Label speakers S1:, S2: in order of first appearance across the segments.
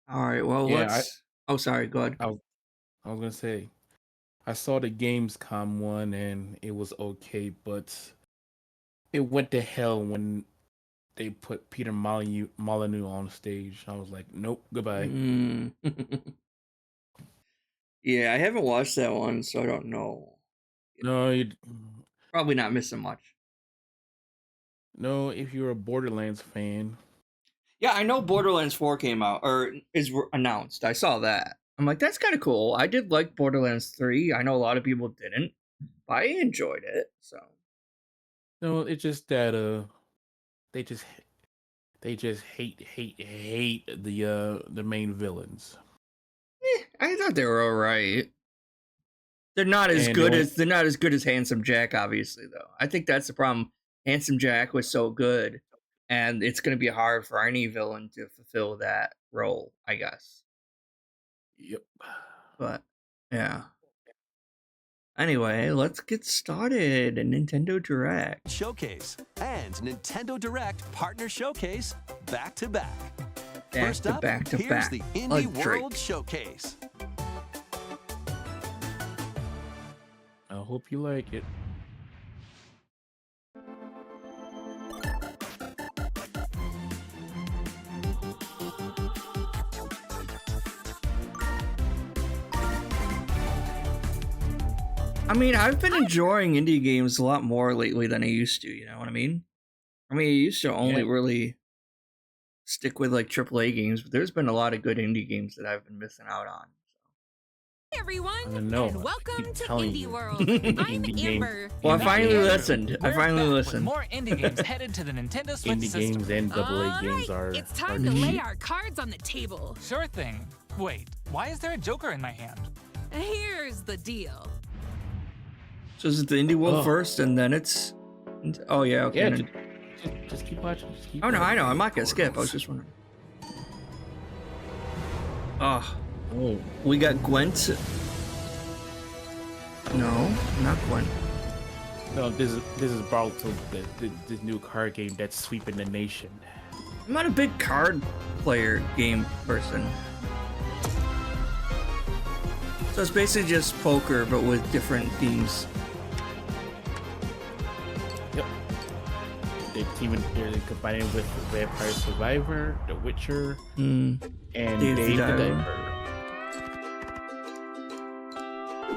S1: All right. Well,
S2: Yeah,
S1: let's. Oh, sorry. Go ahead.
S2: I was I was gonna say I saw the Gamescom one and it was okay, but it went to hell when they put Peter Molyneux on stage. I was like, nope, goodbye.
S1: Mm. Yeah, I haven't watched that one, so I don't know.
S2: No,
S1: Probably not missing much.
S2: no. If you're a Borderlands fan,
S1: Yeah, I know Borderlands 4 came out or is announced. I saw that. I'm like, that's kind of cool. I did like Borderlands 3. I know a lot of people didn't, but I enjoyed it. So
S2: no, it's just that they just they just hate the main villains,
S1: I thought they were all right. They're not as
S2: and they
S1: good
S2: only
S1: as Handsome Jack, obviously, though. I think that's the problem. Handsome Jack was so good, and it's going to be hard for any villain to fulfill that role, I guess.
S2: yep.
S1: But yeah. Anyway, let's get started. A Nintendo Direct.
S3: Showcase and Nintendo Direct Partner Showcase back to back.
S1: Back
S3: First
S1: to
S3: up,
S1: back to
S3: here's
S1: back.
S3: the Indie
S1: Drake.
S3: World Showcase.
S2: I hope you like it.
S1: I mean, I've been enjoying indie games a lot more lately than I used to, you know what I mean? I used to only really stick with like AAA games, but there's been a lot of good indie games that I've been missing out on.
S4: Hey everyone,
S2: know.
S4: and welcome
S2: Keep
S4: to
S2: telling
S4: Indie
S2: you.
S4: World.
S2: Indie
S4: I'm
S2: games.
S4: Amber.
S1: Well, I
S2: Indie
S1: finally
S2: games.
S1: listened. I
S5: We're
S1: finally
S5: back with
S1: listened.
S5: more indie games headed to the Nintendo Switch
S2: Indie
S5: system.
S2: games and AA games
S4: All
S2: are.
S4: right, it's time to lay our cards on the table.
S5: Sure thing. Wait, why is there a Joker in my hand?
S4: Here's the deal.
S1: So is it the indie world
S2: Oh.
S1: first, and then it's? Oh yeah, okay.
S2: Yeah,
S1: then-
S2: just keep watching. Just keep
S1: Oh no, I
S2: watching.
S1: know. I'm not gonna skip. I was just wondering. Oh,
S2: Oh,
S1: we got Gwent. No, not Gwent.
S2: no, this is brought to this new card game that's sweeping the nation.
S1: I'm not a big card player game person. So it's basically just poker, but with different themes.
S2: Yep. They're combining with Vampire Survivor, The Witcher, and
S1: Dave the
S2: Dave the
S1: Diver.
S2: Diver.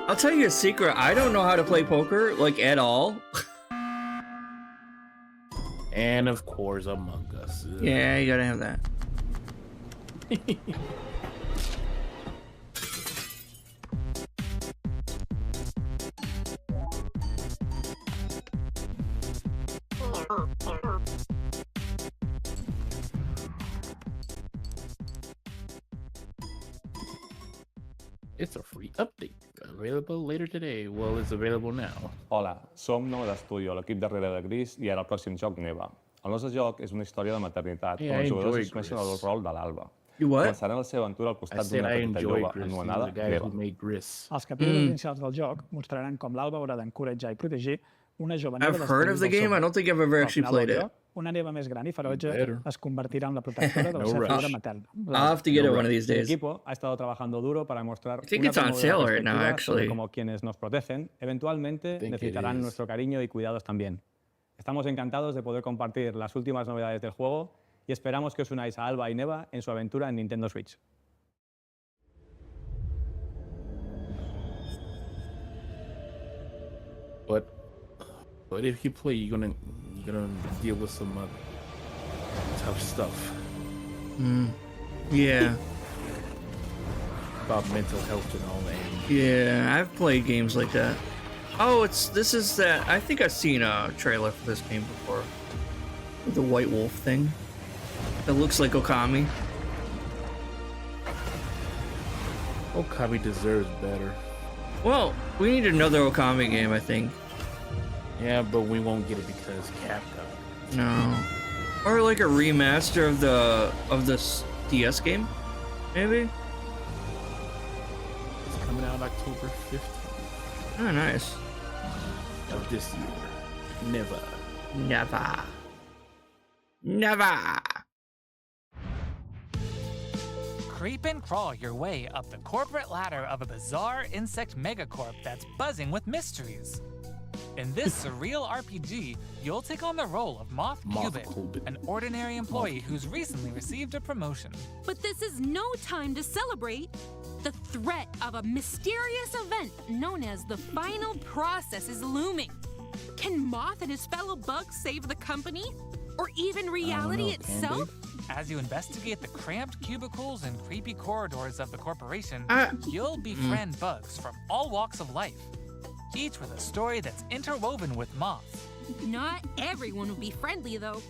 S1: I'll tell you a secret. I don't know how to play poker, like, at all.
S2: And of course, Among Us.
S1: Yeah, you gotta have that.
S2: It's a free update. Available later today. Well, it's available now.
S6: Hola, som Nova d'Estudio, l'equip darrere de Gris, i ara el pròxim joc Neva. El nostre joc és una història de maternitat,
S2: Yeah,
S6: on
S2: I
S6: els jugadors
S2: enjoy
S6: assumeixen
S2: Gris.
S6: el rol de l'Alba.
S1: You what?
S6: Començaran la seva aventura al
S2: I
S6: costat
S2: said
S6: d'una
S2: I
S6: petita
S2: enjoy
S6: jove
S2: Gris. These are
S6: anomenada
S2: the guys
S6: Neva.
S2: who made Gris.
S7: Els capítols inicials del joc mostraran com l'Alba haurà d'encoratjar i protegir una jove neva
S1: I've heard of the game. I don't think I've ever actually played it.
S7: Una neva més gran i ferotge
S2: Better.
S7: es convertirà en la protectora de la
S2: No
S7: seva figura
S2: rush.
S7: materna.
S1: I'll have to get it one of these
S6: El
S1: days.
S6: equipo ha estado trabajando duro para mostrar
S1: I think
S6: una
S1: it's on
S6: conmovedora
S1: sale right now,
S6: perspectiva
S1: actually.
S6: sobre cómo quienes nos protegen eventualmente
S2: think it
S6: necesitarán
S2: is.
S6: nuestro cariño y cuidados también. Estamos encantados de poder compartir las últimas novedades del juego y esperamos que os unáis a Alba y Neva en su aventura en Nintendo Switch.
S2: But if you play, you're gonna deal with some tough stuff
S1: Yeah.
S2: about mental health and all that.
S1: Yeah, I've played games like that. Oh, this is that. I think I've seen a trailer for this game before. With the White Wolf thing. It looks like Okami.
S2: Okami deserves better.
S1: Well, we need another Okami game, I think.
S2: Yeah, but we won't get it because Capcom.
S1: No. Or like a remaster of the DS game, maybe.
S2: It's coming out October 15th
S1: Oh, nice.
S2: of this year. Never.
S5: Creep and crawl your way up the corporate ladder of a bizarre insect megacorp that's buzzing with mysteries. In this surreal RPG, you'll take on the role of Moth Cubit, an ordinary employee who's recently received a promotion.
S4: But this is no time to celebrate. The threat of a mysterious event known as the final process is looming. Can Moth and his fellow bugs save the company? Or even reality itself?
S5: As you investigate the cramped cubicles and creepy corridors of the corporation, you'll befriend bugs from all walks of life, each with a story that's interwoven with Moth.
S4: Not everyone will be friendly, though.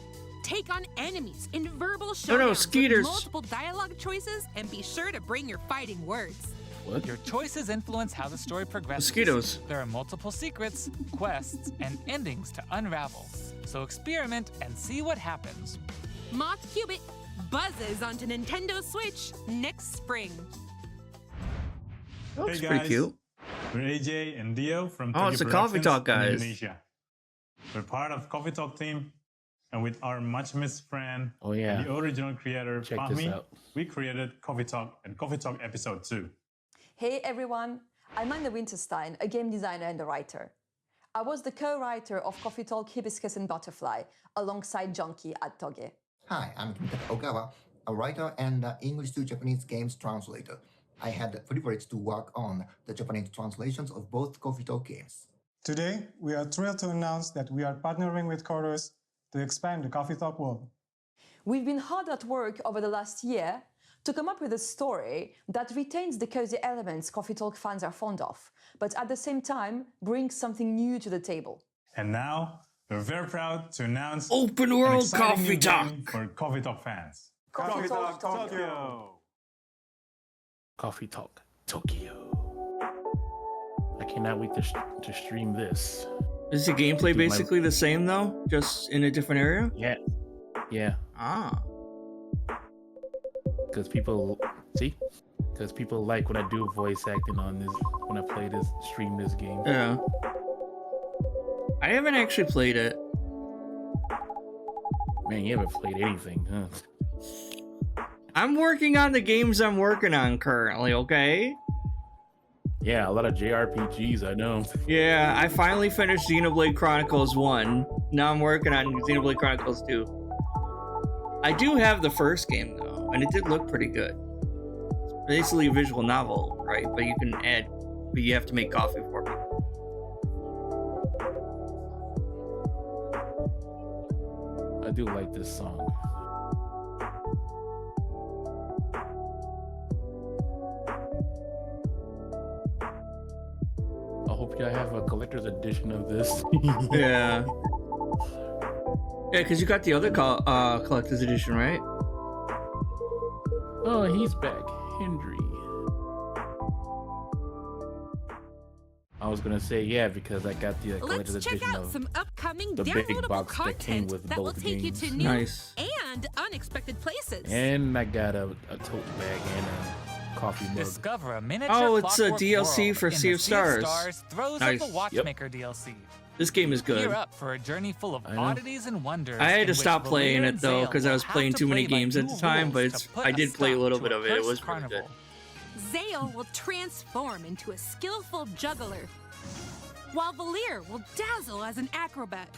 S4: Take on enemies in verbal
S1: Oh no,
S4: showdowns
S1: skeeters.
S4: with multiple dialogue choices, and be sure to bring your fighting words.
S2: What?
S5: Your choices influence how the story progresses.
S1: Mosquitoes.
S5: There are multiple secrets, quests, and endings to unravel. So experiment and see what happens.
S4: Moth Cubit buzzes onto Nintendo Switch next spring.
S1: That looks
S8: Hey
S1: pretty
S8: guys.
S1: cute.
S8: We're AJ and Dio from
S1: Oh, it's the Coffee
S8: Productions
S1: Talk
S8: in
S1: guys.
S8: Indonesia. We're part of Coffee Talk team, and with our much missed friend,
S2: Oh yeah.
S8: the original creator
S2: Check this
S8: Fahmi,
S2: out.
S8: we created Coffee Talk and Coffee Talk Episode 2.
S9: Hey everyone, I'm Anna Winterstein, a game designer and a writer. I was the co-writer of Coffee Talk Hibiscus and Butterfly alongside Junkie at Toge.
S10: Hi, I'm Kentaro Ogawa, a writer and English to Japanese games translator. I had the privilege to work on the Japanese translations of both Coffee Talk games.
S11: Today, we are thrilled to announce that we are partnering with Chorus to expand the Coffee Talk world.
S9: We've been hard at work over the last year to come up with a story that retains the cozy elements Coffee Talk fans are fond of, but at the same time brings something new to the table.
S8: And now, we're very proud to announce
S1: Open
S8: an
S1: world
S8: exciting
S1: Coffee
S8: new
S1: Talk.
S8: game for Coffee Talk fans.
S9: Coffee Talk Tokyo.
S2: Coffee Talk Tokyo. I cannot wait to stream this.
S1: Is the gameplay
S2: Dude, my-
S1: basically the same though? Just in a different area?
S2: Yeah. Yeah.
S1: Ah.
S2: Because people like when I do voice acting on this, when I stream this game.
S1: Yeah. I haven't actually played it.
S2: Man, you haven't played anything, huh?
S1: I'm working on the games I'm working on currently, okay?
S2: Yeah, a lot of JRPGs, I know.
S1: Yeah, I finally finished Xenoblade Chronicles 1. Now I'm working on Xenoblade Chronicles 2. I do have the first game though, and it did look pretty good. It's basically a visual novel, right? But you have to make coffee for people.
S2: I do like this song. I hope you have a collector's edition of this.
S1: Yeah. Yeah, because you got the other collector's edition, right?
S2: Oh, he's back. Hendry. I was gonna say yeah because I got the collector's
S4: Let's check
S2: edition
S4: out
S2: of
S4: some upcoming
S2: the big
S4: downloadable
S2: box that came
S4: content
S2: with
S4: that will
S2: both
S4: take you
S2: games.
S4: to new
S1: Nice.
S4: and unexpected places.
S2: and I got a tote bag and a coffee mug.
S5: Discover a miniature
S1: Oh, it's a
S5: clockwork
S1: DLC
S5: world
S1: for
S5: in
S1: Sea
S5: the
S1: of Stars.
S5: Throes
S1: Nice.
S5: of the Watchmaker DLC.
S1: This game is good.
S5: Gear up for a journey full of
S2: I know.
S5: oddities and wonders.
S1: I had
S5: in
S1: to
S5: which
S1: stop playing
S5: Valir
S1: it
S5: and
S1: though
S5: Zale
S1: because I
S5: will
S1: was
S5: have
S1: playing
S5: to
S1: too many
S5: play by
S1: games at
S5: new
S1: the time, but
S5: rules to put
S1: I did play a
S5: stop
S1: little
S5: to
S1: bit of it. It
S5: cursed
S1: was pretty
S5: carnival.
S1: good.
S4: Zale will transform into a skillful juggler, while Valir will dazzle as an acrobat.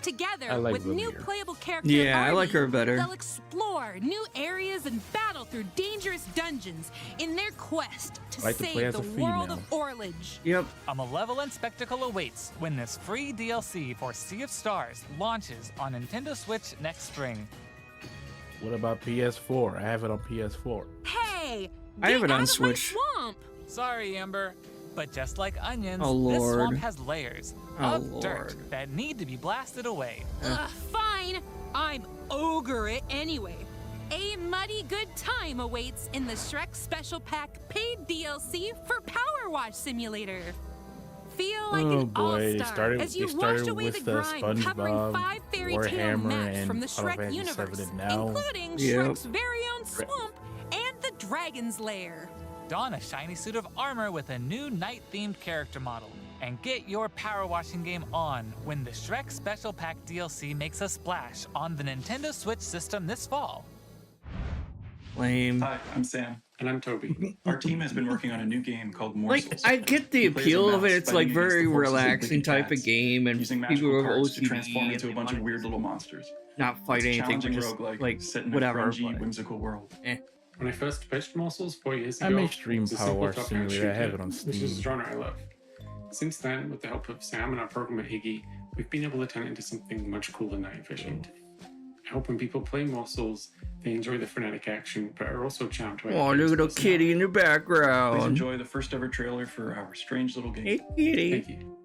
S4: Together,
S2: I like
S4: with new
S2: Valir.
S4: playable character
S1: Yeah, I like
S4: Arnie,
S1: her better.
S4: they'll explore new areas and battle through dangerous dungeons in their quest to
S2: I like to play
S4: save
S2: as
S4: the
S2: a
S4: world
S2: female.
S4: of Orlage.
S1: Yep.
S5: A malevolent spectacle awaits when this free DLC for Sea of Stars launches on Nintendo Switch next spring.
S2: What about PS4? I have it on PS4.
S4: Hey,
S1: I have
S4: get
S1: it on
S4: out of my
S1: Switch.
S4: swamp.
S5: Sorry, Amber, but just like onions,
S1: Oh,
S5: this
S1: Lord.
S5: swamp has layers
S1: Oh,
S5: of dirt
S1: Lord.
S5: that need to be blasted away.
S4: Fine, I'm ogre it anyway. A muddy good time awaits in the Shrek Special Pack paid DLC for Power Wash Simulator. Feel like
S2: Oh
S4: an
S2: boy, they
S4: all-star
S2: started-
S4: as you
S2: they
S4: wash
S2: started
S4: away the
S2: with the
S4: grime, covering
S2: SpongeBob,
S4: 5 fairy tale
S2: Warhammer,
S4: maps
S2: and
S4: from the
S2: Final
S4: Shrek
S2: Fantasy
S4: universe,
S2: VII, and now-
S4: including
S1: Yep.
S4: Shrek's very own swamp and the Dragon's Lair.
S5: Don a shiny suit of armor with a new night-themed character model, and get your power washing game on when the Shrek Special Pack DLC makes a splash on the Nintendo Switch system this fall.
S1: Lame.
S12: Hi, I'm Sam. And I'm Toby. Our team has been working on a new game called Morsels.
S1: Like, I get the
S12: He plays a
S1: appeal of it.
S12: mouse
S1: It's
S12: fighting
S1: like
S12: against
S1: very
S12: the forces of
S1: relaxing
S12: wicked
S1: type of
S12: cats,
S1: game, and
S12: using
S1: people
S12: magical
S1: who have
S12: cards to
S1: OCD
S12: transform into a
S1: and
S12: bunch
S1: they
S12: of
S1: wanna
S12: weird little monsters.
S1: not fight
S12: It's a
S1: anything, but
S12: challenging
S1: just
S12: roguelike
S1: like
S12: set in
S1: whatever.
S12: a grungy,
S1: but-
S12: whimsical world.
S13: When I first pitched Morsels 4 years
S2: I
S13: ago,
S2: make Stream
S13: it was a
S2: Power
S13: simple
S2: Wash
S13: top-down
S2: Simulator. I have
S13: shooter,
S2: it on
S13: which is a
S2: Steam.
S13: genre I love. Since then, with the help of Sam and our programmer Higgy, we've been able to turn it into something much cooler and efficient. I hope when people play Morsels, they enjoy the frenetic action, but are also charmed by
S1: Oh, look at the kitty in the background.
S12: Please enjoy the first ever trailer for our strange little game.
S1: Hey, kitty.
S12: Thank you.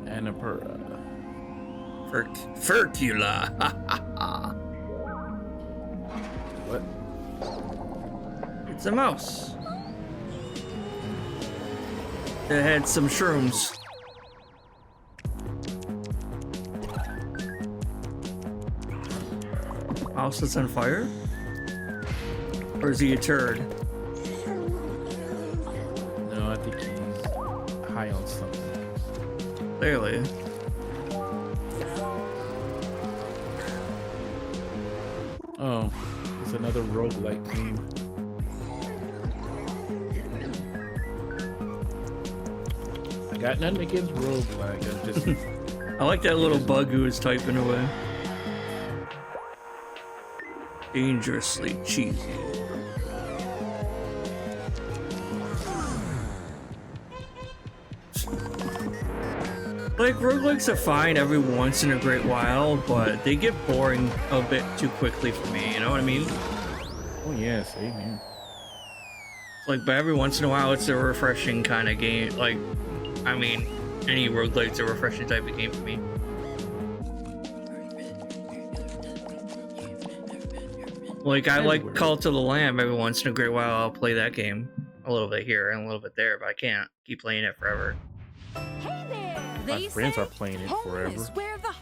S2: Annapurna.
S1: Furcula.
S2: What?
S1: It's a mouse. That had some shrooms. Mouse that's on fire? Or is he a turd?
S2: No, I think he's high on something.
S1: Clearly.
S2: Oh, it's another roguelike game. I got nothing against roguelike. I'm just
S1: I like that little bug who was typing away. Dangerously cheesy. Like, roguelikes are fine every once in a great while, but they get boring a bit too quickly for me, you know what I mean?
S2: Oh yeah, same here.
S1: Like, but every once in a while it's a refreshing kind of game. Like, I mean, any roguelike's a refreshing type of game for me. Like, I like Cult of the Lamb every once in a great while. I'll play that game a little bit here and a little bit there, but I can't keep playing it forever.
S2: My friends are playing it forever.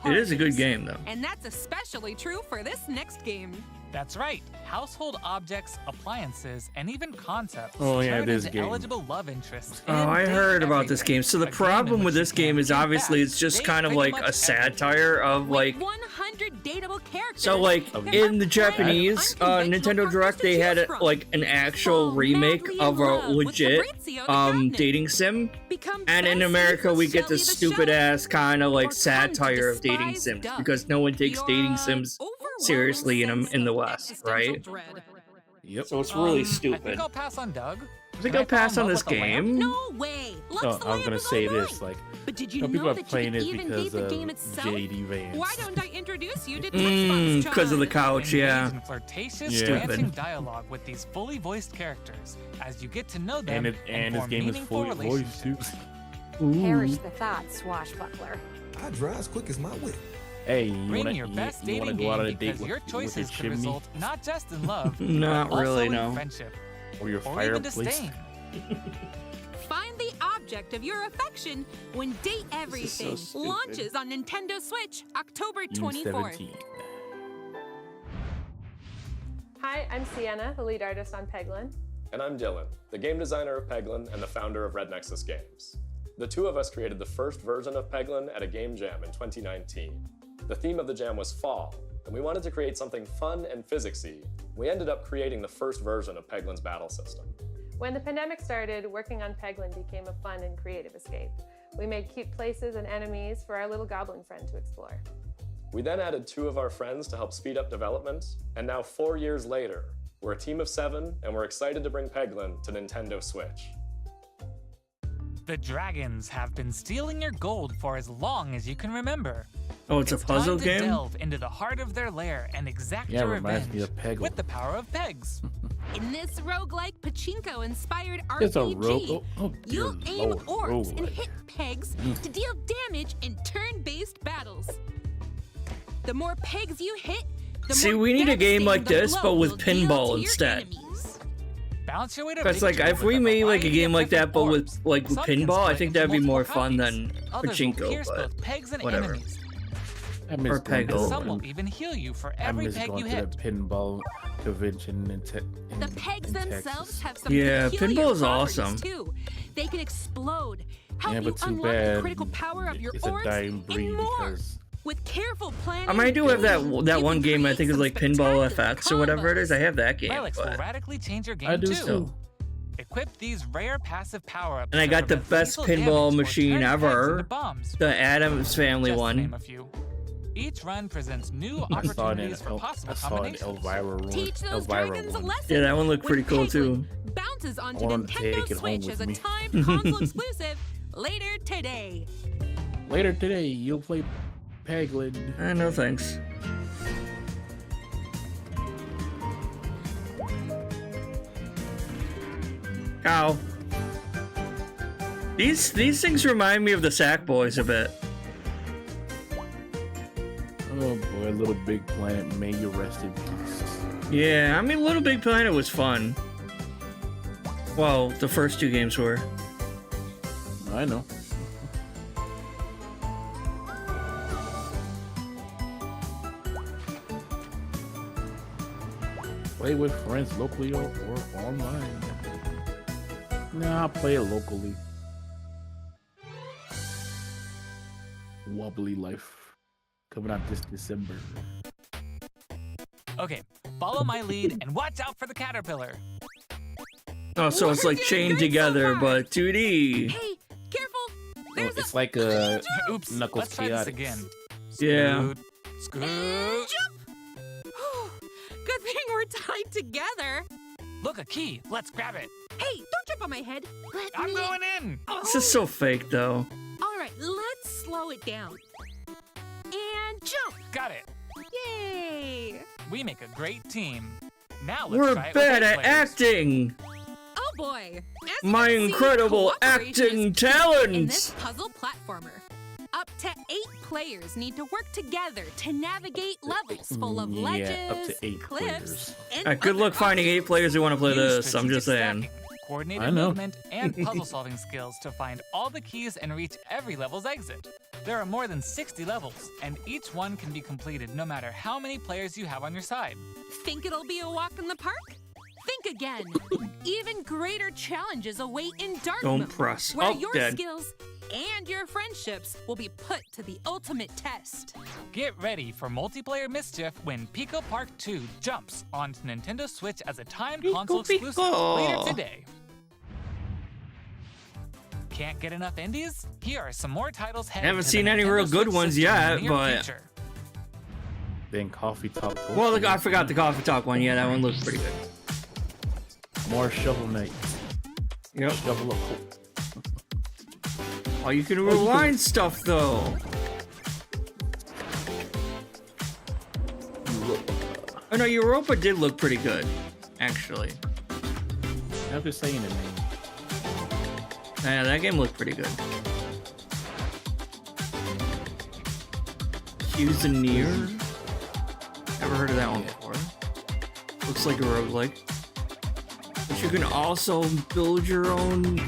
S1: It is a good game, though.
S4: And that's especially true for this next game.
S5: That's right. Household objects, appliances, and even concepts
S2: Oh, yeah,
S5: turn
S2: this
S5: into
S2: game.
S5: eligible love interests.
S1: Oh,
S5: in
S1: I
S5: date
S1: heard about this
S5: everything.
S1: game. So the
S5: A game in
S1: problem with
S5: which
S1: this
S5: you
S1: game
S5: can
S1: is
S5: in
S1: obviously
S5: fact
S1: it's just
S5: date
S1: kind of
S5: pretty
S1: like a
S5: much
S1: satire of like.
S4: 100 dateable characters.
S1: So like in the Japanese Nintendo Direct, they had like an actual remake of a legit dating sim, and in America we get this stupid ass kind of like satire of dating sims because no one takes dating sims seriously in the West, right?
S2: Yep.
S1: So it's really
S5: I
S1: stupid.
S5: think I'll pass on Doug.
S1: I think I'll pass on this game.
S4: No way.
S2: No, I was gonna say this, like,
S4: But did you
S2: some people
S4: know
S2: are
S4: that you
S2: playing
S4: could
S2: it
S4: even
S2: because
S4: date the
S2: of
S4: game itself?
S2: JD Vance.
S4: Why don't I introduce you to Xbox
S1: Because of the couch, yeah.
S5: Engage in flirtatious,
S2: Yeah.
S5: dancing
S1: Stupid.
S5: dialogue with these fully voiced characters as you get to know them
S2: And this
S5: form
S2: game is
S5: meaningful
S2: fully voiced too.
S14: Perish the thought, swashbuckler.
S15: I drive as quick as my whip.
S2: Hey, you
S5: Bring
S2: wanna,
S5: your best
S2: you wanna
S5: dating
S2: go out on
S5: game
S2: a date
S5: because
S2: with,
S5: your
S2: with your
S5: choices could
S2: chimney
S5: result not just in love,
S1: Not
S5: but also
S1: really,
S5: in
S1: no.
S5: friendship,
S2: or your
S5: or even
S2: fireplace?
S5: disdain.
S4: Find the object of your affection when Date Everything
S1: stupid.
S4: launches on Nintendo Switch October
S2: June
S4: 24th.
S2: 17.
S16: Hi, I'm Sienna, the lead artist on Peglin.
S17: And I'm Dylan, the game designer of Peglin and the founder of Red Nexus Games. The two of us created the first version of Peglin at a game jam in 2019. The theme of the jam was fall, and we wanted to create something fun and physicsy. We ended up creating the first version of Peglin's battle system.
S16: When the pandemic started, working on Peglin became a fun and creative escape. We made cute places and enemies for our little goblin friend to explore.
S17: We then added two of our friends to help speed up development, and now 4 years later, we're a team of 7, and we're excited to bring Peglin to Nintendo Switch.
S5: The dragons have been stealing your gold for as long as you can remember.
S1: Oh, it's a puzzle
S5: time
S1: game?
S5: to delve into the heart of their lair and exact
S2: Yeah,
S5: your
S2: reminds
S5: revenge
S2: me of Peggle.
S5: with the power of pegs.
S4: In this roguelike pachinko-inspired
S2: It's a
S4: RPG,
S2: oh,
S4: you'll
S2: dear
S4: aim
S2: Lord,
S4: orbs and
S2: roguelike.
S4: hit pegs to deal damage in turn-based battles. The more pegs you hit, the
S1: See,
S4: more
S1: we need a game
S4: devastating
S1: like
S4: the
S1: this,
S4: blow
S1: but with
S4: you'll deal
S1: pinball
S4: to your
S1: instead.
S4: enemies.
S5: Bounce your way to
S1: Because like
S5: victory
S1: if
S5: with
S1: we
S5: a
S1: made like a
S5: variety
S1: game
S5: of
S1: like that,
S5: different
S1: but with
S5: orbs.
S1: like with
S5: Some can
S1: pinball, I
S5: split
S1: think
S5: into
S1: that'd be more
S5: multiple
S1: fun
S5: copies.
S1: than
S5: Others will
S1: pachinko.
S5: pierce
S1: But
S5: both pegs and
S1: whatever.
S5: enemies.
S2: I miss
S1: Or
S2: going to
S1: Peggle.
S5: Some
S2: the-
S5: will even heal you for
S2: I
S5: every
S2: miss
S5: peg
S2: going
S5: you
S2: to
S5: hit.
S2: the pinball convention in
S4: The pegs themselves
S2: Texas.
S4: have some
S1: Yeah,
S4: peculiar
S1: pinball is
S4: properties,
S1: awesome.
S4: too. They can explode, help
S2: Yeah,
S4: you
S2: but too
S4: unlock the
S2: bad
S4: critical power of your
S2: it's a
S4: orbs,
S2: dying breed
S4: and more.
S2: because
S4: With careful planning,
S1: I mean, I do have that one game. I think it's like Pinball FX or whatever it is. I have that game.
S5: Relics will
S1: But
S5: radically change your game
S1: I do
S5: too.
S1: too.
S5: Equip these rare passive power-ups.
S1: And I got the best pinball machine ever, the Addams Family
S5: Just to
S1: one.
S5: name a few. Each run presents new
S2: I saw it in
S5: opportunities for possible
S2: I saw it in
S5: combinations.
S2: Elvira room.
S4: Teach those
S2: Elvira
S4: dragons a
S2: one.
S4: lesson.
S1: Yeah, that one looked pretty cool too.
S4: Bounces onto
S2: I wanted to take
S4: Nintendo
S2: it home
S4: Switch
S2: with
S4: as a
S2: me.
S4: timed console exclusive later today.
S2: Later today, you'll play Peglin.
S1: No thanks. Ow. These things remind me of the Sackboys a bit.
S2: Oh boy, Little Big Planet, may you rest in peace.
S1: Yeah, I mean, Little Big Planet was fun. Well, the first two games were.
S2: I know. Play with friends locally or online. Nah, I'll play it locally. Wobbly Life. Coming out this December.
S5: Okay, follow my lead and watch out for the caterpillar.
S1: Oh, so it's like chained together, but 2D.
S4: Hey, careful!
S2: Oh, it's like a
S5: Oops,
S2: Knuckles
S5: let's try this
S2: Chaotix.
S5: again.
S1: Yeah.
S5: Scoot.
S4: Good thing we're tied together.
S5: Look, a key. Let's grab it.
S4: Hey, don't jump on my head.
S5: I'm going in.
S1: This is so fake, though.
S4: All right, let's slow it down. And jump.
S5: Got it.
S4: Yay!
S5: We make a great team. Now let's
S1: We're
S5: try it with
S1: bad
S5: 8
S1: at
S5: players.
S1: acting.
S4: Oh boy! As you
S1: My
S4: can see,
S1: incredible
S4: cooperation
S1: acting
S4: is key in
S1: talents.
S4: this puzzle platformer. Up to 8 players need to work together to navigate levels full of ledges,
S2: Yeah, up to 8
S4: cliffs,
S2: players.
S4: and
S1: Good luck finding 8 players who want to play
S5: Use
S1: this. I'm just saying.
S5: stacking, coordinated
S2: I know.
S5: movement, and puzzle-solving skills to find all the keys and reach every level's exit. There are more than 60 levels, and each one can be completed no matter how many players you have on your side.
S4: Think it'll be a walk in the park? Think again. Even greater challenges await in Dark
S1: Don't
S4: Mode,
S1: press.
S4: where
S1: Oh,
S4: your
S1: dead.
S4: skills and your friendships will be put to the ultimate test.
S5: Get ready for multiplayer mischief when Pico Park 2 jumps onto Nintendo Switch as a timed console exclusive
S1: Pico.
S5: later today. Can't get enough indies? Here are some more titles headed
S1: Haven't
S5: to
S1: seen
S5: the
S1: any
S5: Nintendo
S1: real good
S5: Switch
S1: ones
S5: system in the
S1: yet,
S5: near
S1: but-
S5: future.
S2: Then Coffee Talk.
S1: Well, look, I forgot the Coffee Talk one. Yeah, that one looks pretty good.
S2: More Shovel Knight.
S1: Yep.
S2: Shovel up.
S1: Oh, you can rewind stuff, though. Oh, no, Europa did look pretty good, actually.
S2: I'm just saying it, man.
S1: Yeah, that game looked pretty good. Cuisinier? Never heard of that one before. Looks like a roguelike. But you can also build your own...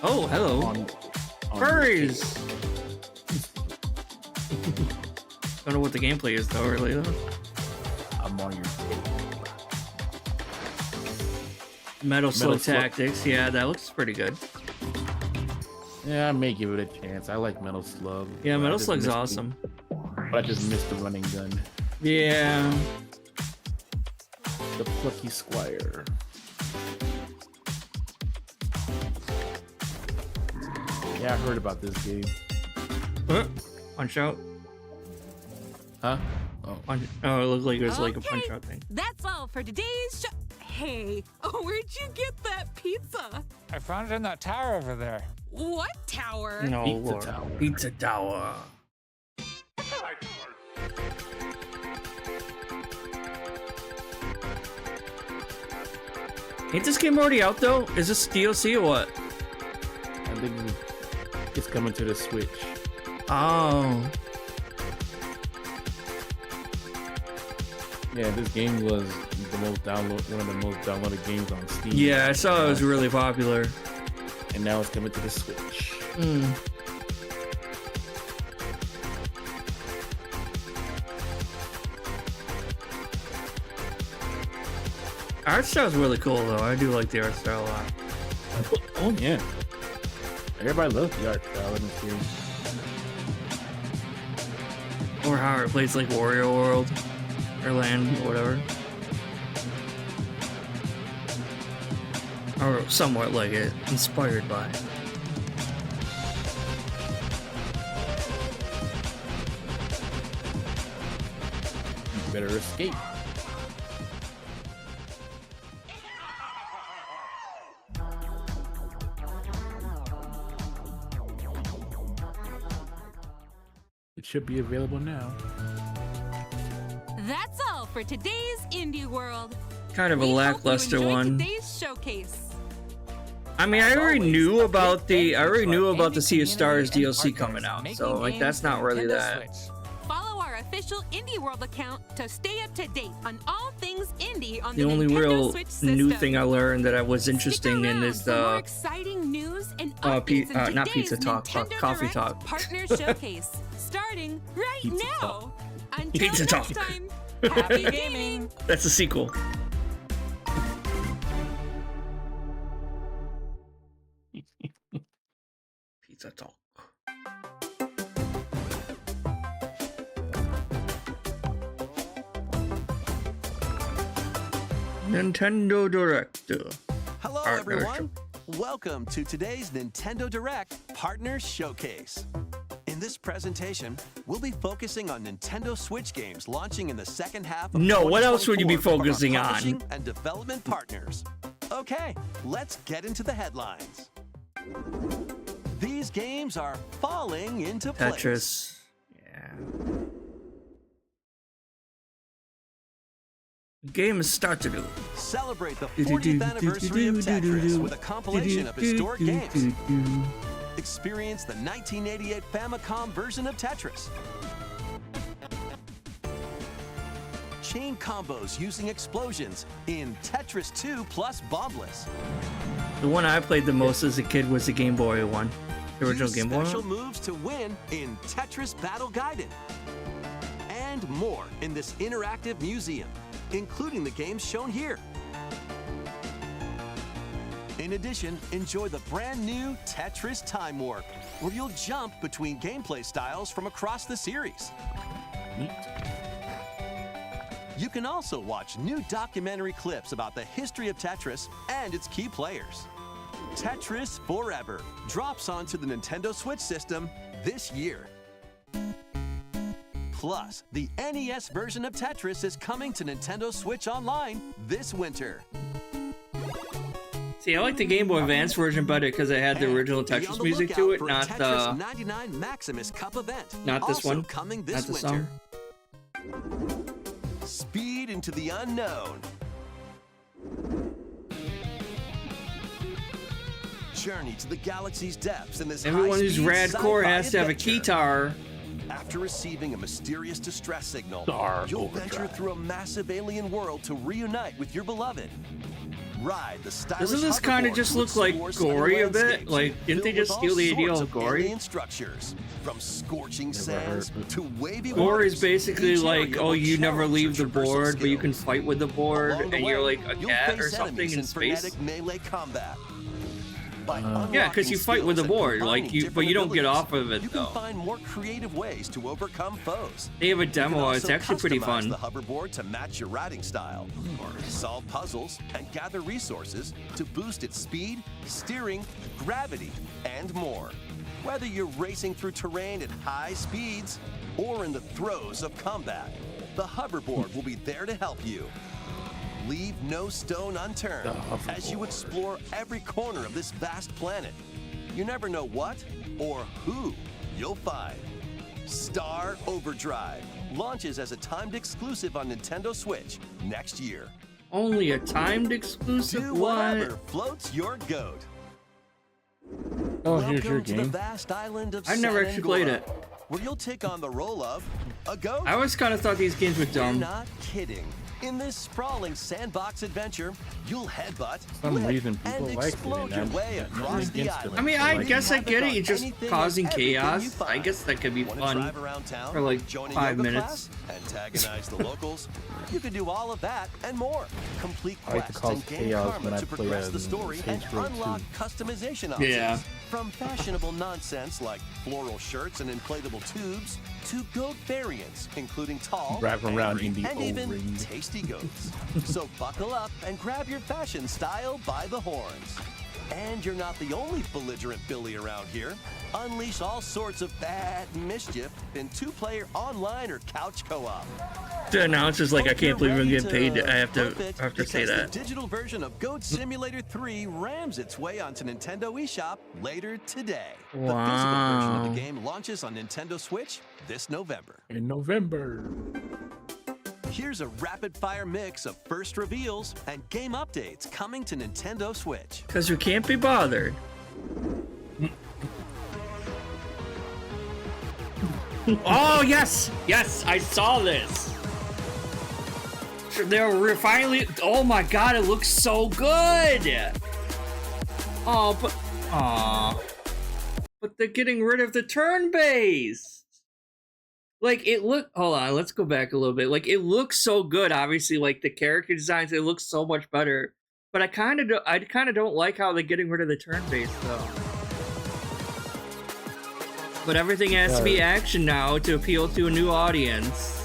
S1: Oh, hello. Furries! Don't know what the gameplay is, though, really, though.
S2: I'm on your
S1: Metal Slug
S2: Slug.
S1: Tactics, yeah, that looks pretty good.
S2: Yeah, I may give it a chance. I like Metal Slug.
S1: Yeah,
S2: but I
S1: Metal
S2: just
S1: Slug's
S2: missed
S1: awesome.
S2: But I just missed the running gun.
S1: Yeah.
S2: The Plucky Squire. Yeah, I heard about this game.
S1: Punch out.
S2: Huh? Oh.
S1: Oh, it looked like it was like a
S4: Okay,
S1: punch out thing.
S4: That's all for today's show. Hey, where'd you get that pizza?
S5: I found it in that tower over there.
S4: What tower?
S1: No,
S2: Pizza
S1: Lord.
S2: Tower.
S1: Pizza Tower. Ain't this game already out though? Is this DLC or what?
S2: I think it's coming to the Switch.
S1: Oh.
S2: Yeah, this game was the most one of the most downloaded games on Steam.
S1: Yeah, I saw it was really popular.
S2: And now it's coming to the Switch.
S1: Hmm. Art style's really cool though. I do like the art style a lot.
S2: Oh yeah. Everybody loves the art style in this game.
S1: Or how it plays like Wario World or Land or whatever. Or somewhat like it, inspired by.
S2: You better escape. It should be available now.
S4: That's all for today's Indie World.
S1: Kind of a lackluster
S4: Enjoyed
S1: one.
S4: today's showcase.
S1: I mean, I already knew about the Sea of Stars DLC coming out, so like that's not really that.
S4: Follow our official Indie World account to stay up to date on all things indie on
S1: The
S4: the
S1: only
S4: Nintendo
S1: real
S4: Switch system.
S1: new thing I learned that I was interesting in is
S4: For more
S1: the
S4: exciting news and updates in
S1: not
S4: today's
S1: pizza talk,
S4: Nintendo
S1: coffee
S4: Direct
S1: talk.
S4: Partner Showcase, starting right
S1: Pizza
S4: now.
S1: talk.
S4: Until
S1: Pizza
S4: next
S1: talk.
S4: time, happy gaming.
S1: That's a sequel. Pizza talk. Nintendo Direct.
S3: Hello, everyone. Welcome to today's Nintendo Direct Partner Showcase. In this presentation, we'll be focusing on Nintendo Switch games launching in the second half of
S1: No, what else would you be
S3: 2024 from our
S1: focusing on?
S3: publishing and development partners. Okay, let's get into the headlines. These games are falling into place.
S1: Tetris. Yeah. Game is started.
S3: Celebrate the 40th anniversary of Tetris with a compilation of historic games. Experience the 1988 Famicom version of Tetris. Chain combos using explosions in Tetris 2 plus Bombless.
S1: The one I played the most as a kid was the Game Boy one. The original
S3: Use
S1: Game Boy
S3: special
S1: one.
S3: moves to win in Tetris Battle Guided. And more in this interactive museum, including the games shown here. In addition, enjoy the brand new Tetris Time Warp, where you'll jump between gameplay styles from across the series. You can also watch new documentary clips about the history of Tetris and its key players. Tetris Forever drops onto the Nintendo Switch system this year. Plus, the NES version of Tetris is coming to Nintendo Switch Online this winter.
S1: See, I like the Game Boy Advance version better because it had the original
S3: Be on
S1: Tetris
S3: the
S1: music to
S3: lookout
S1: it,
S3: for
S1: not
S3: Tetris
S1: the
S3: 99 Maximus Cup event.
S1: not this
S3: also
S1: one,
S3: coming
S1: not
S3: this
S1: the
S3: winter.
S1: song.
S3: Speed into the unknown. Journey to the galaxy's depths in this
S1: Everyone who's
S3: high-speed
S1: radcore
S3: sci-fi
S1: has to have a
S3: adventure.
S1: keytar.
S3: After receiving a mysterious distress signal,
S2: Star
S3: you'll
S2: Overdrive.
S3: venture through a massive alien world to reunite with your beloved. Ride the stylish
S1: Doesn't this kind of
S3: hoverboard
S1: just
S3: to
S1: look like
S3: explore
S1: gory a
S3: stunning
S1: bit?
S3: landscapes
S1: Like, didn't they
S3: filled
S1: just
S3: with
S1: steal the
S3: all
S1: idea
S3: sorts
S1: of gory?
S3: alien structures, from scorching sands to wavy
S1: Gore
S3: waters.
S1: is basically
S3: Each
S1: like,
S3: area
S1: oh,
S3: will
S1: you never
S3: challenge
S1: leave the
S3: your traversal
S1: board, but you can
S3: skills.
S1: fight with the board,
S3: Along the
S1: and you're
S3: way,
S1: like a
S3: you'll
S1: cat or
S3: face
S1: something
S3: enemies
S1: in space.
S3: frenetic melee combat. By
S1: Yeah, because you
S3: unlocking
S1: fight with the
S3: skills and
S1: board, like
S3: combining
S1: you, but
S3: different
S1: you don't get
S3: abilities,
S1: off of it
S3: you can
S1: though.
S3: find more creative ways to overcome foes.
S1: They have a
S3: You can
S1: demo; it's
S3: also
S1: actually pretty
S3: customize
S1: fun.
S3: the hoverboard to match your riding style, solve puzzles, and gather resources to boost its speed, steering, gravity, and more. Whether you're racing through terrain at high speeds or in the throes of combat, the hoverboard will be there to help you. Leave no stone unturned as you explore every corner of this vast planet. You never know what or who you'll find. Star Overdrive launches as a timed exclusive on Nintendo Switch next year.
S1: Only a timed exclusive.
S3: Do
S1: What?
S3: whatever floats your goat.
S2: Oh, here's your
S3: Welcome to the
S2: game.
S3: vast island of
S1: I've never
S3: San
S1: actually played
S3: Angora,
S1: it.
S3: where you'll take on the role of a goat.
S1: I always kind of thought these games were
S3: You're
S1: dumb.
S3: not kidding. In this sprawling sandbox adventure, you'll headbutt,
S2: Some
S3: lift,
S2: reason people
S3: and
S2: like it,
S3: explode
S2: and
S3: your
S2: I'm
S3: way
S2: not
S3: across the
S2: against it.
S3: island.
S1: I mean, I
S2: Like,
S1: guess I
S3: Have
S1: get
S3: it
S1: it.
S3: on
S1: You're just
S3: anything and
S1: causing
S3: everything you
S1: chaos. I
S3: find.
S1: guess that could be
S3: Wanna
S1: fun
S3: drive around town,
S1: for like
S3: join a
S1: 5
S3: yoga
S1: minutes.
S3: class, antagonize the locals. You can do all of that and more. Complete
S2: I like to
S3: quests
S2: cause
S3: and gain
S2: chaos
S3: karma
S2: when I
S3: to
S2: play
S3: progress the story and
S2: Saints Row
S3: unlock
S2: 2.
S3: customization options.
S1: Yeah.
S3: From fashionable nonsense like floral shirts and inflatable tubes to goat variants, including tall,
S2: Driving around
S3: angry,
S2: in the
S3: and even
S2: O-ring.
S3: tasty goats. So buckle up and grab your fashion style by the horns. And you're not the only belligerent Billy around here. Unleash all sorts of bad mischief in 2-player online or couch co-op.
S1: The announcer's like, I can't believe I'm getting paid. I have to say
S3: The
S1: that.
S3: digital version of Goat Simulator 3 rams its way onto Nintendo eShop later today. The physical version of the game launches on Nintendo Switch this November.
S2: In November.
S3: Here's a rapid-fire mix of first reveals and game updates coming to Nintendo Switch.
S1: Because we can't be bothered. Oh, yes! Yes, I saw this! They're finally... Oh my god, it looks so good! Oh, but... Aw. But they're getting rid of the turn-based! Like, it look... Hold on, let's go back a little bit. Like, it looks so good, obviously. Like, the character designs, it looks so much better. But I kind of don't like how they're getting rid of the turn-based, though. But everything has to be action now to appeal to a new audience.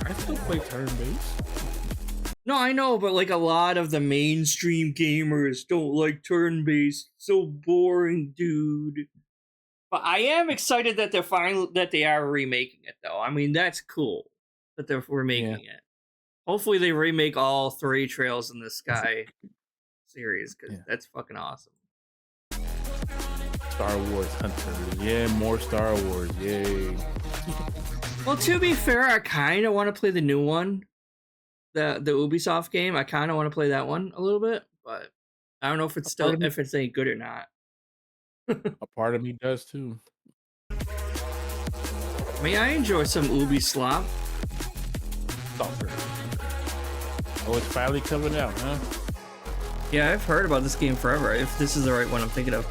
S2: I still play turn-based.
S1: No, I know, but like a lot of the mainstream gamers don't like turn-based. So boring, dude. But I am excited that they are remaking it, though. I mean, that's cool that they're remaking it. Hopefully, they remake all 3 Trails in the Sky series because that's fucking awesome.
S2: Star Wars Hunters. Yeah, more Star Wars. Yay.
S1: Well, to be fair, I kind of want to play the new one, the Ubisoft game. I kind of want to play that one a little bit, but I don't know if it's any good or not.
S2: A part of me does too.
S1: I mean, I enjoy some Ubi slop.
S2: Oh, it's finally coming out, huh?
S1: Yeah, I've heard about this game forever. If this is the right one I'm thinking of.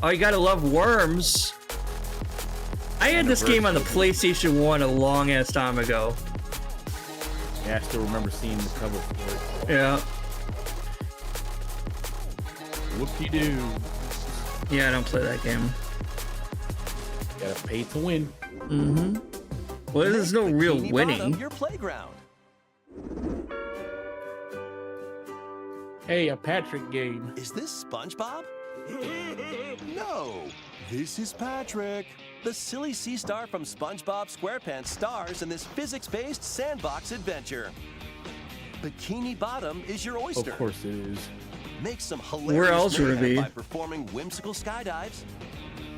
S1: Oh, you gotta love worms. I had this game on the PlayStation 1 a long ass time ago.
S2: Yeah, I still remember seeing the cover for it.
S1: Yeah.
S2: Whoop-de-doo.
S1: Yeah, I don't play that game.
S2: Gotta pay to win.
S1: Mm-hmm. Well, there's no real winning.
S3: Your playground.
S2: Hey, a Patrick game.
S3: Is this SpongeBob? No, this is Patrick. The silly sea star from SpongeBob SquarePants stars in this physics-based sandbox adventure. Bikini Bottom is your oyster.
S2: Of course it is.
S3: Make some hilarious
S1: Where else would it be?
S3: by performing whimsical skydives,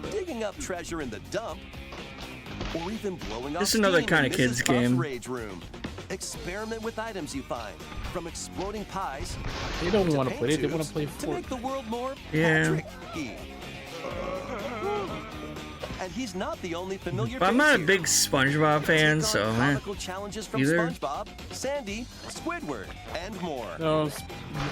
S3: digging up treasure in the dump, or even blowing off
S1: This is another
S3: steam
S1: kind
S3: in
S1: of
S3: Mrs.
S1: kids
S3: Puff's
S1: game.
S3: Rage room. Experiment with items you find, from exploding pies.
S2: They don't want to play it. They want to play
S3: to make the world more
S1: Yeah.
S3: Patrick-y. And he's not the only familiar.
S1: But I'm not a
S3: face
S1: big SpongeBob fan, so
S3: comical challenges from
S1: either.
S3: SpongeBob, Sandy, Squidward, and more.
S2: No,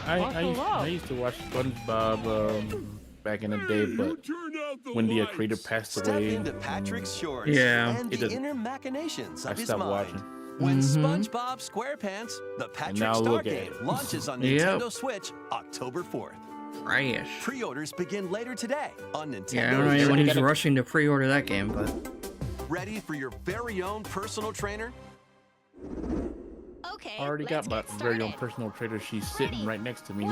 S2: I used to watch SpongeBob back in the day, but when the creator passed
S3: Step
S2: away,
S3: into Patrick's shores
S1: Yeah.
S3: and the inner machinations
S2: I
S3: of his
S2: stopped
S3: mind.
S2: watching.
S3: When
S1: Mm-hmm.
S3: SpongeBob SquarePants, the Patrick
S2: now
S3: Star
S2: look at
S3: game,
S2: it.
S3: launches on
S1: Yep.
S3: Nintendo Switch October 4th.
S1: Trash.
S3: Pre-orders begin later today on Nintendo.
S1: Yeah, I don't know
S3: eShop.
S1: anyone who's rushing to pre-order that game, but
S3: Ready for your very own personal trainer?
S14: Okay.
S2: I already got my very own personal trainer. She's sitting right next to me.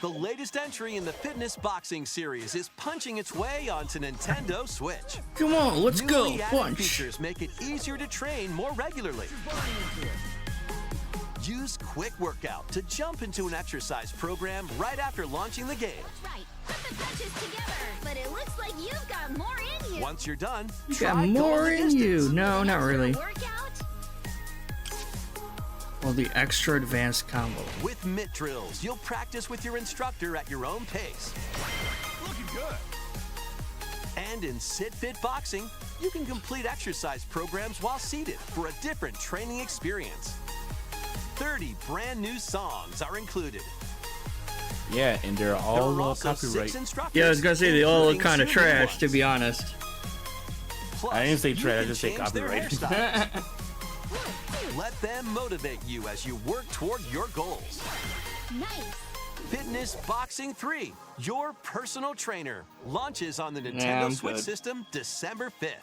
S3: The latest entry in the fitness boxing series is punching its way onto Nintendo Switch.
S1: Come on, let's go,
S3: Newly added
S1: punch.
S3: features make it easier to train more regularly. Use Quick Workout to jump into an exercise program right after launching the game.
S14: Right. Put the punches together. But it looks like you've got more in you.
S3: Once you're done,
S1: you
S3: try
S1: got
S3: going
S1: more
S3: the
S1: in
S3: distance.
S1: you. No, not really.
S14: Workout?
S1: Well, the extra advanced combo.
S3: With mitt drills, you'll practice with your instructor at your own pace. Looking good. And in Sit Fit Boxing, you can complete exercise programs while seated for a different training experience. 30 brand new songs are included.
S2: Yeah, and they're
S3: There
S2: all
S3: are also
S2: copyright.
S3: 6 instructors.
S1: Yeah, I was gonna say they all look
S3: including
S1: kind of
S3: senior
S1: trash,
S3: ones.
S1: to be honest.
S3: Plus,
S2: I didn't say
S3: you
S2: trash, I
S3: can
S2: just say
S3: change their
S2: copyright.
S3: hairstyles. Let them motivate you as you work toward your goals.
S14: Nice.
S3: Fitness Boxing 3, your personal trainer, launches on the
S1: Nah,
S3: Nintendo
S1: I'm
S3: Switch
S1: good.
S3: system December 5th.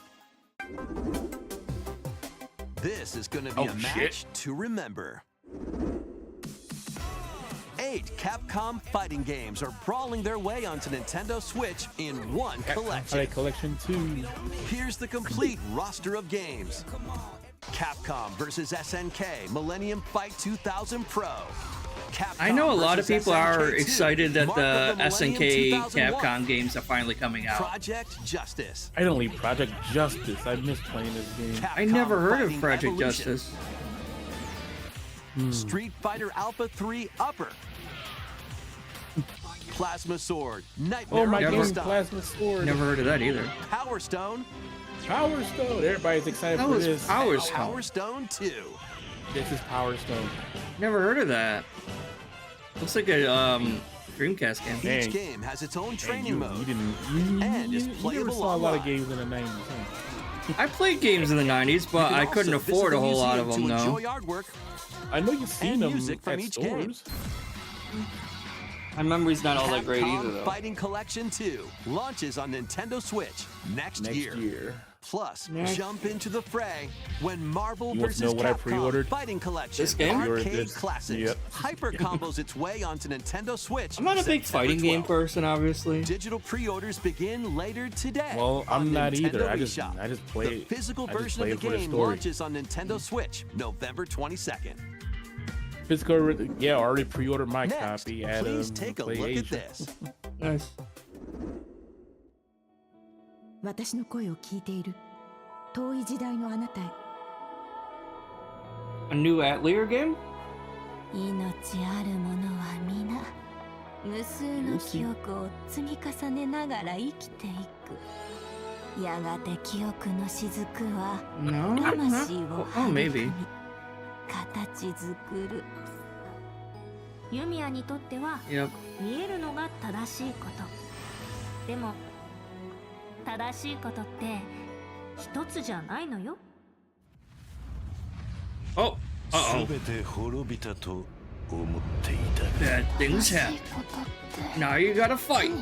S3: This is going to be a match to remember. 8 Capcom fighting games are brawling their way onto Nintendo Switch in one collection.
S2: Collection 2.
S3: Here's the complete roster of games. Capcom vs. SNK Millennium Fight 2000 Pro. Capcom
S1: I know a lot of
S3: versus
S1: people are
S3: SNK 2,
S1: excited that
S3: Mark
S1: the
S3: of the Millennium
S1: SNK
S3: 2001.
S1: Capcom games are finally coming out.
S3: Project Justice.
S2: I don't need Project Justice. I miss playing this game.
S1: I never heard of
S3: Fighting
S1: Project
S3: Evolution.
S1: Justice.
S3: Street Fighter Alpha 3 Upper. Plasma Sword. Nightmare
S2: Oh my
S3: on
S2: god,
S3: Stone.
S2: Plasma Sword.
S1: Never heard of that either.
S3: Power Stone.
S2: Power Stone. Everybody's excited
S1: That
S2: for
S1: was
S2: this.
S1: Power Stone.
S3: Power Stone 2.
S2: This is Power Stone.
S1: Never heard of that. Looks like a Dreamcast game.
S3: Each game has its own training
S2: you
S3: mode
S2: didn't.
S3: and is
S2: You never
S3: playable
S2: saw a lot of
S3: online.
S2: games in the 90s. Huh?
S1: I played games in the 90s, but
S3: You
S1: I
S3: can
S1: couldn't
S3: also
S1: afford a
S3: visit the
S1: whole lot of
S3: museum
S1: them,
S3: to
S1: though.
S3: enjoy artwork
S2: I know you've seen
S3: and
S2: them
S3: music from
S2: at
S3: each
S2: stores.
S1: My memory's not all that great
S3: Capcom
S1: either, though.
S3: Fighting Collection 2 launches on Nintendo Switch next year. Plus,
S1: Next.
S3: jump into the fray when Marvel
S2: You want to
S3: vs.
S2: know what I
S3: Capcom
S2: pre-ordered?
S3: Fighting Collection
S1: This game?
S3: Arcade
S2: This-
S3: Classics
S2: yep.
S3: hyper combos its way onto Nintendo Switch.
S1: I'm not a big
S3: September
S1: fighting game
S3: 12th.
S1: person, obviously.
S3: Digital pre-orders begin later today.
S2: Well, I'm
S3: on
S2: not
S3: Nintendo
S2: either. I just
S3: eShop.
S2: play.
S3: The physical
S2: I just
S3: version
S2: play
S3: of the
S2: it for the
S3: game
S2: story.
S3: launches on Nintendo Switch November 22nd.
S2: Physical, yeah, I already pre-ordered my
S3: Next,
S2: copy at
S3: please take a look at
S2: PlayAsia.
S3: this.
S1: Nice.
S18: 私の声を聞いている遠い時代のあなたへ
S1: A new Atelier game?
S18: 命あるものは皆無数の記憶を積み重ねながら生きていくやがて記憶の雫は
S1: No,
S18: 魂
S1: not-
S18: を
S1: oh, maybe.
S18: 育み形作るユミヤにとっては
S1: Yep.
S18: 見えるのが正しいことでも正しいことって一つじゃないのよ
S1: Oh, uh-oh.
S19: 全て滅びたと思っていた
S1: Bad things happen. Now you gotta fight.
S18: 絶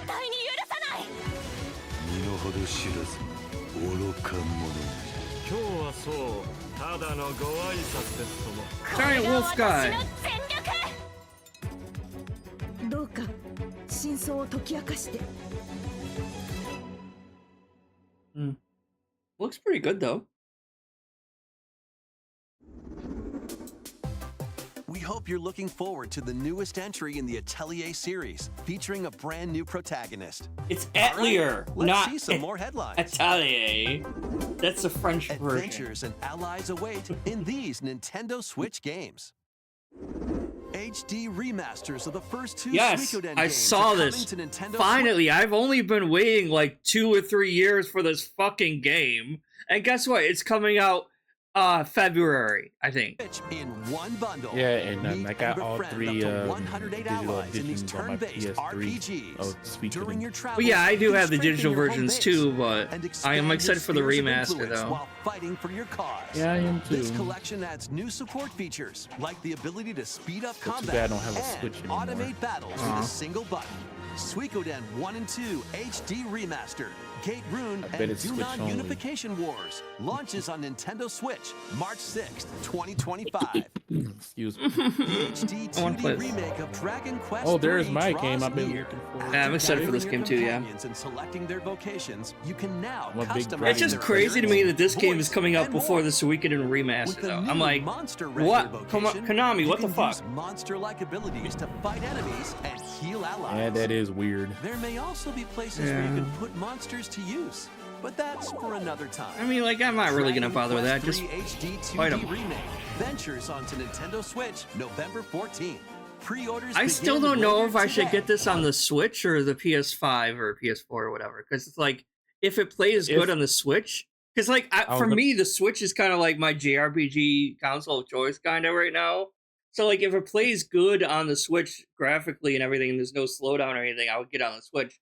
S18: 対に許さない
S19: 身の程知らず愚か者
S20: 今日はそうただのご挨拶ですとも
S1: Giant Wolf Guy.
S18: どうか真相を解き明かして
S1: Looks pretty good, though.
S3: We hope you're looking forward to the newest entry in the Atelier series, featuring a brand new protagonist.
S1: It's
S3: All right,
S1: Atelier,
S3: let's
S1: not
S3: see some more headlines.
S1: Atelier. That's the French version.
S3: Adventures and allies await in these Nintendo Switch games. HD remasters of the first two
S1: Yes,
S3: Suikoden
S1: I
S3: games
S1: saw
S3: are coming
S1: this.
S3: to Nintendo
S1: Finally, I've only been waiting like 2 or 3 years for this fucking game. And guess what? It's coming out February, I think.
S3: Switch in one bundle.
S2: Yeah, and
S3: Meet
S2: I got
S3: and
S2: all
S3: befriend
S2: 3
S3: up to 108
S2: digital
S3: allies in these
S2: editions on my
S3: turn-based
S2: PS3
S3: RPGs.
S2: of Suikoden.
S3: During your travels,
S1: Well, yeah, I do
S3: you
S1: have the
S3: strengthen
S1: digital
S3: your home
S1: versions
S3: base
S1: too, but
S3: and
S1: I
S3: expand
S1: am
S3: your
S1: excited for the
S3: spheres of
S1: remaster,
S3: influence
S1: though.
S3: while fighting for your cause.
S2: Yeah, I am too.
S3: This collection adds new support features like the ability to speed up
S2: Too
S3: combat
S2: bad I don't have a
S3: and
S2: Switch anymore.
S3: automate battles with
S2: Aw.
S3: a single button. Suikoden 1 and 2 HD Remaster, Gate Rune,
S2: I bet
S3: and
S2: it's Switch
S3: Dunan
S2: only.
S3: Unification Wars launches on Nintendo Switch March 6th, 2025.
S2: Excuse me.
S3: The HD
S1: I wanna play
S3: 2D
S1: this.
S3: remake of Dragon Quest
S2: Oh, there's
S3: III
S2: my
S3: draws
S2: game I've been
S3: near.
S2: looking for.
S3: After
S1: Yeah, I'm excited for this
S3: gathering
S1: game
S3: your
S1: too, yeah.
S3: companions and selecting their vocations, you can now
S2: I'm a big
S3: customize
S2: Dragon
S1: It's just
S3: their
S1: crazy to me that this game is
S3: voice,
S1: coming out
S3: and
S1: before
S3: more.
S1: the Suikoden remaster,
S3: With
S1: though.
S3: the
S1: I'm
S3: new
S1: like,
S3: monster
S1: what?
S3: regular
S1: Come on,
S3: vocation,
S1: Konami,
S3: you
S1: what the
S3: can
S1: fuck?
S3: use monster-like abilities to fight enemies and heal allies.
S2: Yeah, that is weird.
S3: There may also be places where you
S1: Yeah.
S3: can put monsters to use, but that's for another time.
S1: I mean, like, I'm not really gonna
S3: Dragon
S1: bother with that.
S3: Quest
S1: Just
S3: III HD 2D
S1: fight 'em.
S3: remake ventures onto Nintendo Switch November 14th. Pre-orders
S1: I still
S3: begin
S1: don't know
S3: later
S1: if I should
S3: today.
S1: get this on the Switch or the PS5 or PS4 or whatever. Because it's like, if it plays good on the Switch, because like for me, the Switch is kind of like my JRPG console of choice kind of right now. So like, if it plays good on the Switch graphically and everything, and there's no slowdown or anything, I would get it on the Switch.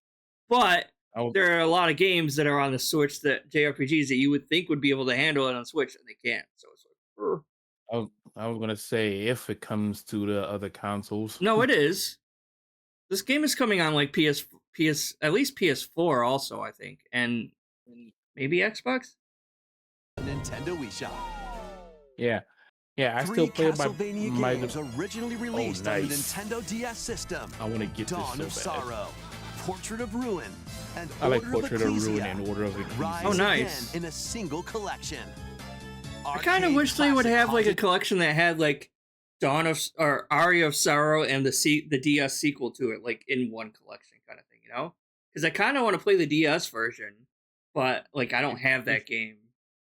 S1: But there are a lot of games that are on the Switch that JRPGs that you would think would be able to handle it on Switch, and they can't. So it's like,
S2: I was gonna say if it comes to the other consoles.
S1: No, it is. This game is coming on like at least PS4 also, I think, and maybe Xbox.
S3: Nintendo eShop.
S2: Yeah, I
S3: Three
S2: still play
S3: Castlevania
S2: my
S3: games originally released on the Nintendo DS system.
S2: I want to get
S3: Dawn
S2: this
S3: of
S2: so bad.
S3: Sorrow, Portrait of Ruin, and
S2: I like
S3: Order
S2: Portrait
S3: of
S2: of Ruin
S3: Ecclesia.
S2: and Order of Ecclesia.
S3: Rise
S1: Oh, nice.
S3: again in a single collection.
S1: I kind of wish they would have like a collection that had like Dawn of or Aria of Sorrow and the DS sequel to it, like in one collection kind of thing, you know? Because I kind of want to play the DS version, but like I don't have that game.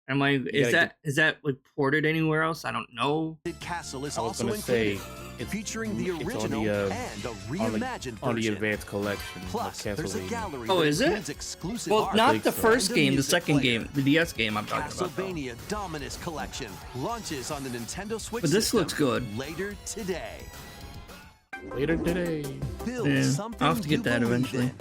S1: I'm like, is that like ported anywhere else? I don't know.
S3: Castle is
S2: I was
S3: also
S2: gonna say
S3: included, featuring the original and a reimagined
S2: on the
S3: version.
S2: advanced collection.
S3: Plus, there's a gallery
S1: Oh,
S3: that
S1: is it?
S3: includes exclusive
S1: Well,
S3: art
S1: not the
S3: and
S1: first
S3: a
S1: game, the
S3: music
S1: second
S3: player.
S1: game, the DS game I'm talking about. Though.
S3: Castlevania Dominus Collection launches on the Nintendo Switch
S1: But this
S3: system
S1: looks good.
S3: later today.
S2: Later today.
S3: Build
S1: Yeah,
S3: something
S1: I'll have to get
S3: you
S1: that
S3: believe
S1: eventually.
S3: in.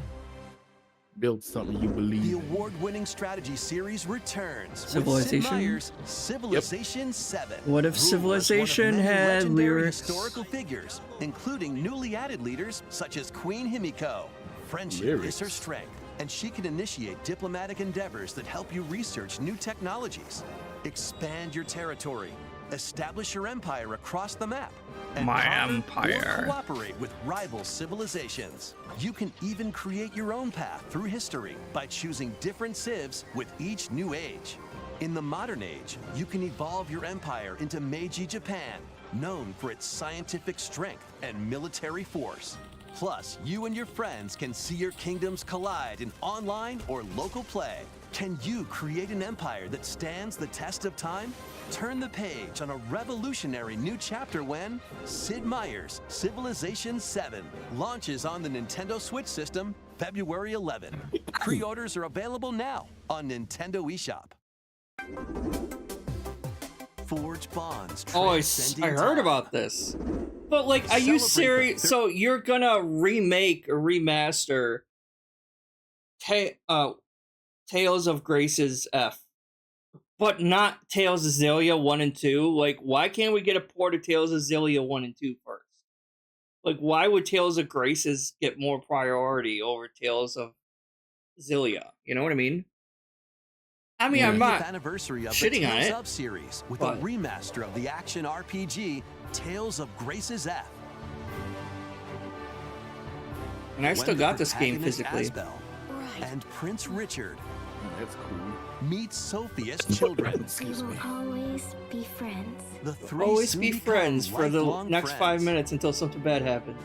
S2: Build something you believe
S3: The
S2: in.
S3: award-winning strategy series returns
S1: Civilization?
S3: with Sid Meier's Civilization 7.
S1: What if
S3: Rule as
S1: Civilization
S3: one of many
S1: had
S3: legendary
S1: lyrics?
S3: historical figures, including newly added leaders such as Queen Himiko. Friendship
S2: Lyrics.
S3: is her strength, and she can initiate diplomatic endeavors that help you research new technologies, expand your territory, establish your empire across the map, and
S1: My
S3: conquer
S1: empire.
S3: or cooperate with rival civilizations. You can even create your own path through history by choosing different civs with each new age. In the modern age, you can evolve your empire into Meiji Japan, known for its scientific strength and military force. Plus, you and your friends can see your kingdoms collide in online or local play. Can you create an empire that stands the test of time? Turn the page on a revolutionary new chapter when Sid Meier's Civilization 7 launches on the Nintendo Switch system February 11. Pre-orders are available now on Nintendo eShop. Forge bonds.
S1: Oh, I
S3: transcending
S1: heard
S3: time.
S1: about this. But like, are you
S3: Celebrate the
S1: serious? So you're gonna remake or remaster Tales of Grace's F, but not Tales of Xillia 1 and 2? Like, why can't we get a port of Tales of Xillia 1 and 2 first? Like, why would Tales of Grace's get more priority over Tales of Xillia? You know what I mean? I mean, I'm not
S3: anniversary of
S1: shitting
S3: the
S1: on
S3: Tales
S1: it,
S3: of series with
S1: but-
S3: a remaster of the action RPG Tales of Grace's F.
S1: And I
S3: When
S1: still
S3: the
S1: got this game
S3: protagonist
S1: physically.
S3: Asbel and Prince Richard
S2: That's cool.
S3: meet Sophia's children.
S2: Excuse me.
S18: Always be friends.
S3: The three
S1: Always
S3: soon
S1: be
S3: become
S1: friends for the
S3: lifelong
S1: next
S3: friends.
S1: 5 minutes until something bad happens.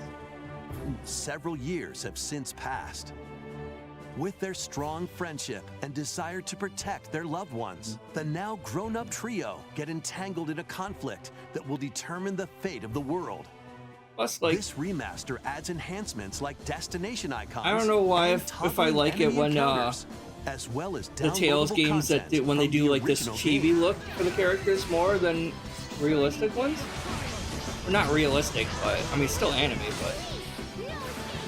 S3: Several years have since passed. With their strong friendship and desire to protect their loved ones, the now grown-up trio get entangled in a conflict that will determine the fate of the world.
S1: Plus, like,
S3: This remaster adds enhancements like destination icons.
S1: I don't know why
S3: and
S1: if I
S3: toggling
S1: like it
S3: enemy
S1: when
S3: encounters, as well as
S1: the Tales
S3: downloadable
S1: games that
S3: content
S1: do, when they
S3: from
S1: do
S3: the
S1: like this
S3: original
S1: chibi
S3: game.
S1: look for the characters more than realistic ones. Well, not realistic, but I mean still anime, but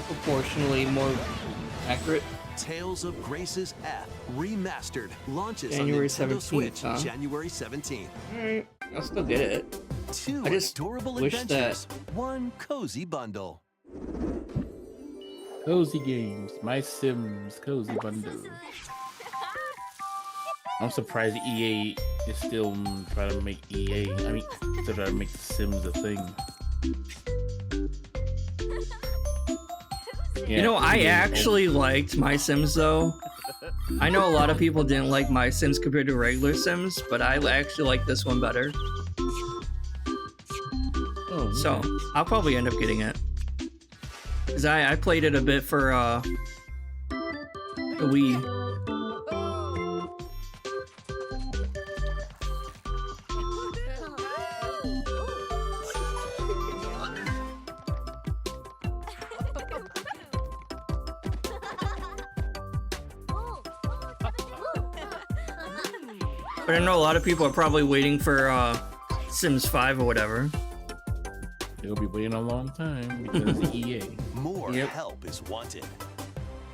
S1: proportionally more accurate.
S3: Tales of Grace's F Remastered launches
S1: January
S3: on Nintendo
S1: 17th,
S3: Switch
S1: huh?
S3: January 17th.
S1: Alright, I'll still get it.
S3: Two
S1: I just
S3: adorable
S1: wish
S3: adventures, one cozy bundle.
S2: Cozy games, My Sims, Cozy Bundle. I'm surprised EA is still trying to make EA. I mean, still trying to make The Sims a thing.
S1: You know, I actually liked My Sims though. I know a lot of people didn't like My Sims compared to regular Sims, but I actually like this one better.
S2: Oh,
S1: So I'll probably end up getting it. Cause I played it a bit for the Wii. But I know a lot of people are probably waiting for Sims 5 or whatever.
S2: They'll be waiting a long time because of EA.
S3: More help is wanted.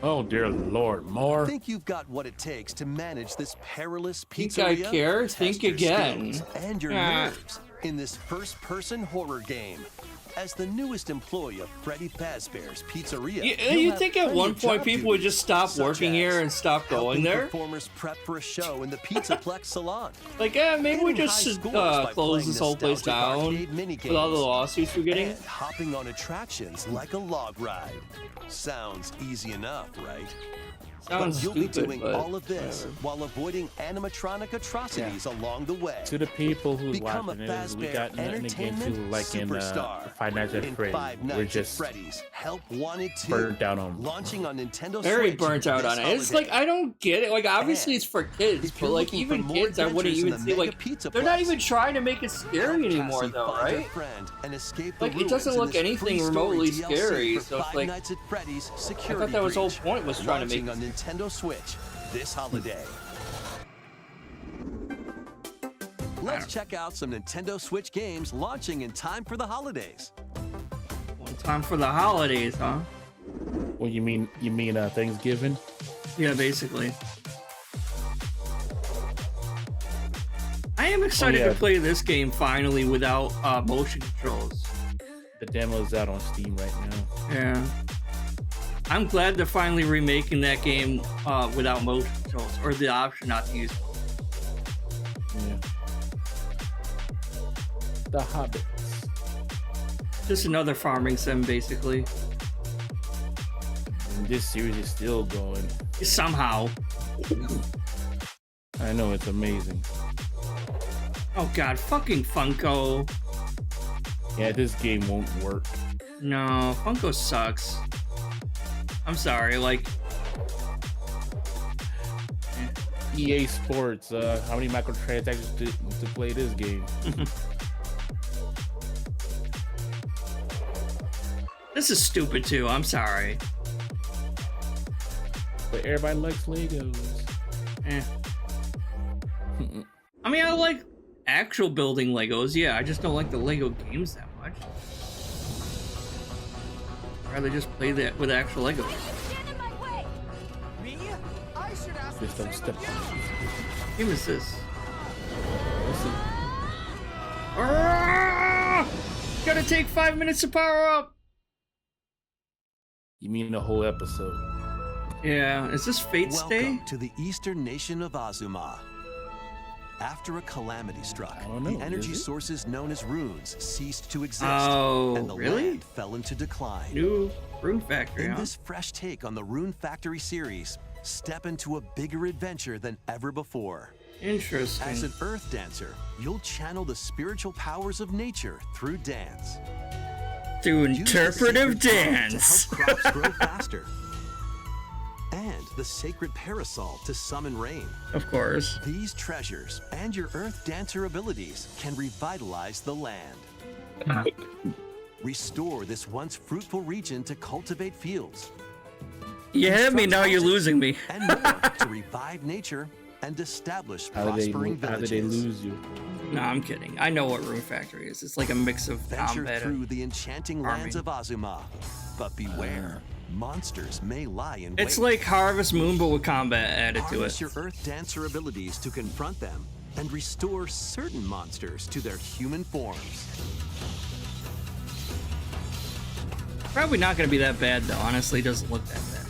S2: Oh dear Lord, more.
S3: Think you've got what it takes to manage this perilous
S1: Think I
S3: pizzeria?
S1: care?
S3: Test
S1: Think
S3: your
S1: again.
S3: skills and your
S1: Ah.
S3: nerves in this first-person horror game. As the newest employee of Freddy Fazbear's Pizzeria,
S1: You think at one point people would just stop working here and stop going there?
S3: Performers prep for a show in the Pizzaplex salon.
S1: Like, maybe we just should close this whole place down with all the lawsuits we're getting.
S3: And hopping on attractions like a log ride. Sounds easy enough, right?
S1: Sounds
S3: but you'll
S1: stupid,
S3: be doing
S1: but
S3: all of this while avoiding animatronic atrocities along the way.
S2: To the people who's
S3: Become
S2: watching
S3: a
S2: this, we got nothing against you
S3: entertainment
S2: like in
S3: superstar.
S2: Five Nights at
S3: In
S2: Freddy's.
S3: Five
S2: We're
S3: Nights at
S2: just
S3: Freddy's, Help Wanted 2,
S2: burnt out on
S3: launching on Nintendo
S1: Very
S3: Switch
S1: burnt out on
S3: this
S1: it. It's
S3: holiday.
S1: like, I don't get it. Like, obviously it's for kids, but like,
S3: looking
S1: even
S3: for more
S1: kids, I wouldn't
S3: adventures in
S1: even
S3: the
S1: see,
S3: Mega
S1: like,
S3: Pizza
S1: they're not
S3: Plex.
S1: even trying to make it scary anymore,
S3: Cassie
S1: though,
S3: find a
S1: right?
S3: friend and escape the
S1: Like, it
S3: ruins
S1: doesn't
S3: in
S1: look
S3: this
S1: anything
S3: free
S1: remotely
S3: story
S1: scary,
S3: DLC for
S1: so it's
S3: Five
S1: like,
S3: Nights at Freddy's
S1: I
S3: Security
S1: thought that was the whole
S3: Breach,
S1: point, was trying to make
S3: launching on Nintendo Switch this holiday. Let's check out some Nintendo Switch games launching in time for the holidays.
S1: time for the holidays, huh?
S2: Well, you mean Thanksgiving?
S1: Yeah, basically. I am excited to play this game finally without motion controls.
S2: The demo is out on Steam right now.
S1: Yeah. I'm glad they're finally remaking that game without motion controls, or the option not to use them.
S2: Yeah. The Hobbits.
S1: Just another farming sim, basically.
S2: And this series is still going.
S1: Somehow.
S2: I know, it's amazing.
S1: Oh god, fucking Funko.
S2: Yeah, this game won't work.
S1: No, Funko sucks. I'm sorry, like...
S2: EA Sports, how many microtransactions to play this game?
S1: This is stupid too, I'm sorry.
S2: But everybody likes Legos.
S1: Eh. I mean, I like actual building Legos, yeah, I just don't like the Lego games that much. I'd rather just play that with actual Legos.
S2: Just don't step on it.
S1: What game is this?
S2: Listen.
S1: Gotta take 5 minutes to power up!
S2: You mean the whole episode?
S1: Yeah, is this Fate's Day?
S3: Welcome to the eastern nation of Azuma. After a calamity struck, the energy sources known as runes ceased to exist, and the land fell into decline.
S1: New Rune Factory,
S3: In
S1: huh?
S3: this fresh take on the Rune Factory series, step into a bigger adventure than ever before.
S1: Interesting.
S3: As an earth dancer, you'll channel the spiritual powers of nature through dance.
S1: Through interpretive dance.
S3: To help crops grow faster. And the sacred parasol to summon rain.
S1: Of course.
S3: These treasures and your earth dancer abilities can revitalize the land. Restore this once fruitful region to cultivate fields.
S1: You had me, now you're losing me.
S3: And more to revive nature and establish prospering
S2: How
S3: villages.
S2: did they lose you?
S1: No, I'm kidding. I know what Rune Factory is. It's like a mix of
S3: Venture
S1: combat
S3: through
S1: and
S3: the enchanting lands of Azuma. But beware, monsters may lie in wait.
S1: It's like Harvest Moon, but with combat added to
S3: Harness
S1: it.
S3: your earth dancer abilities to confront them and restore certain monsters to their human forms.
S1: Probably not going to be that bad, though. Honestly, it doesn't look that bad.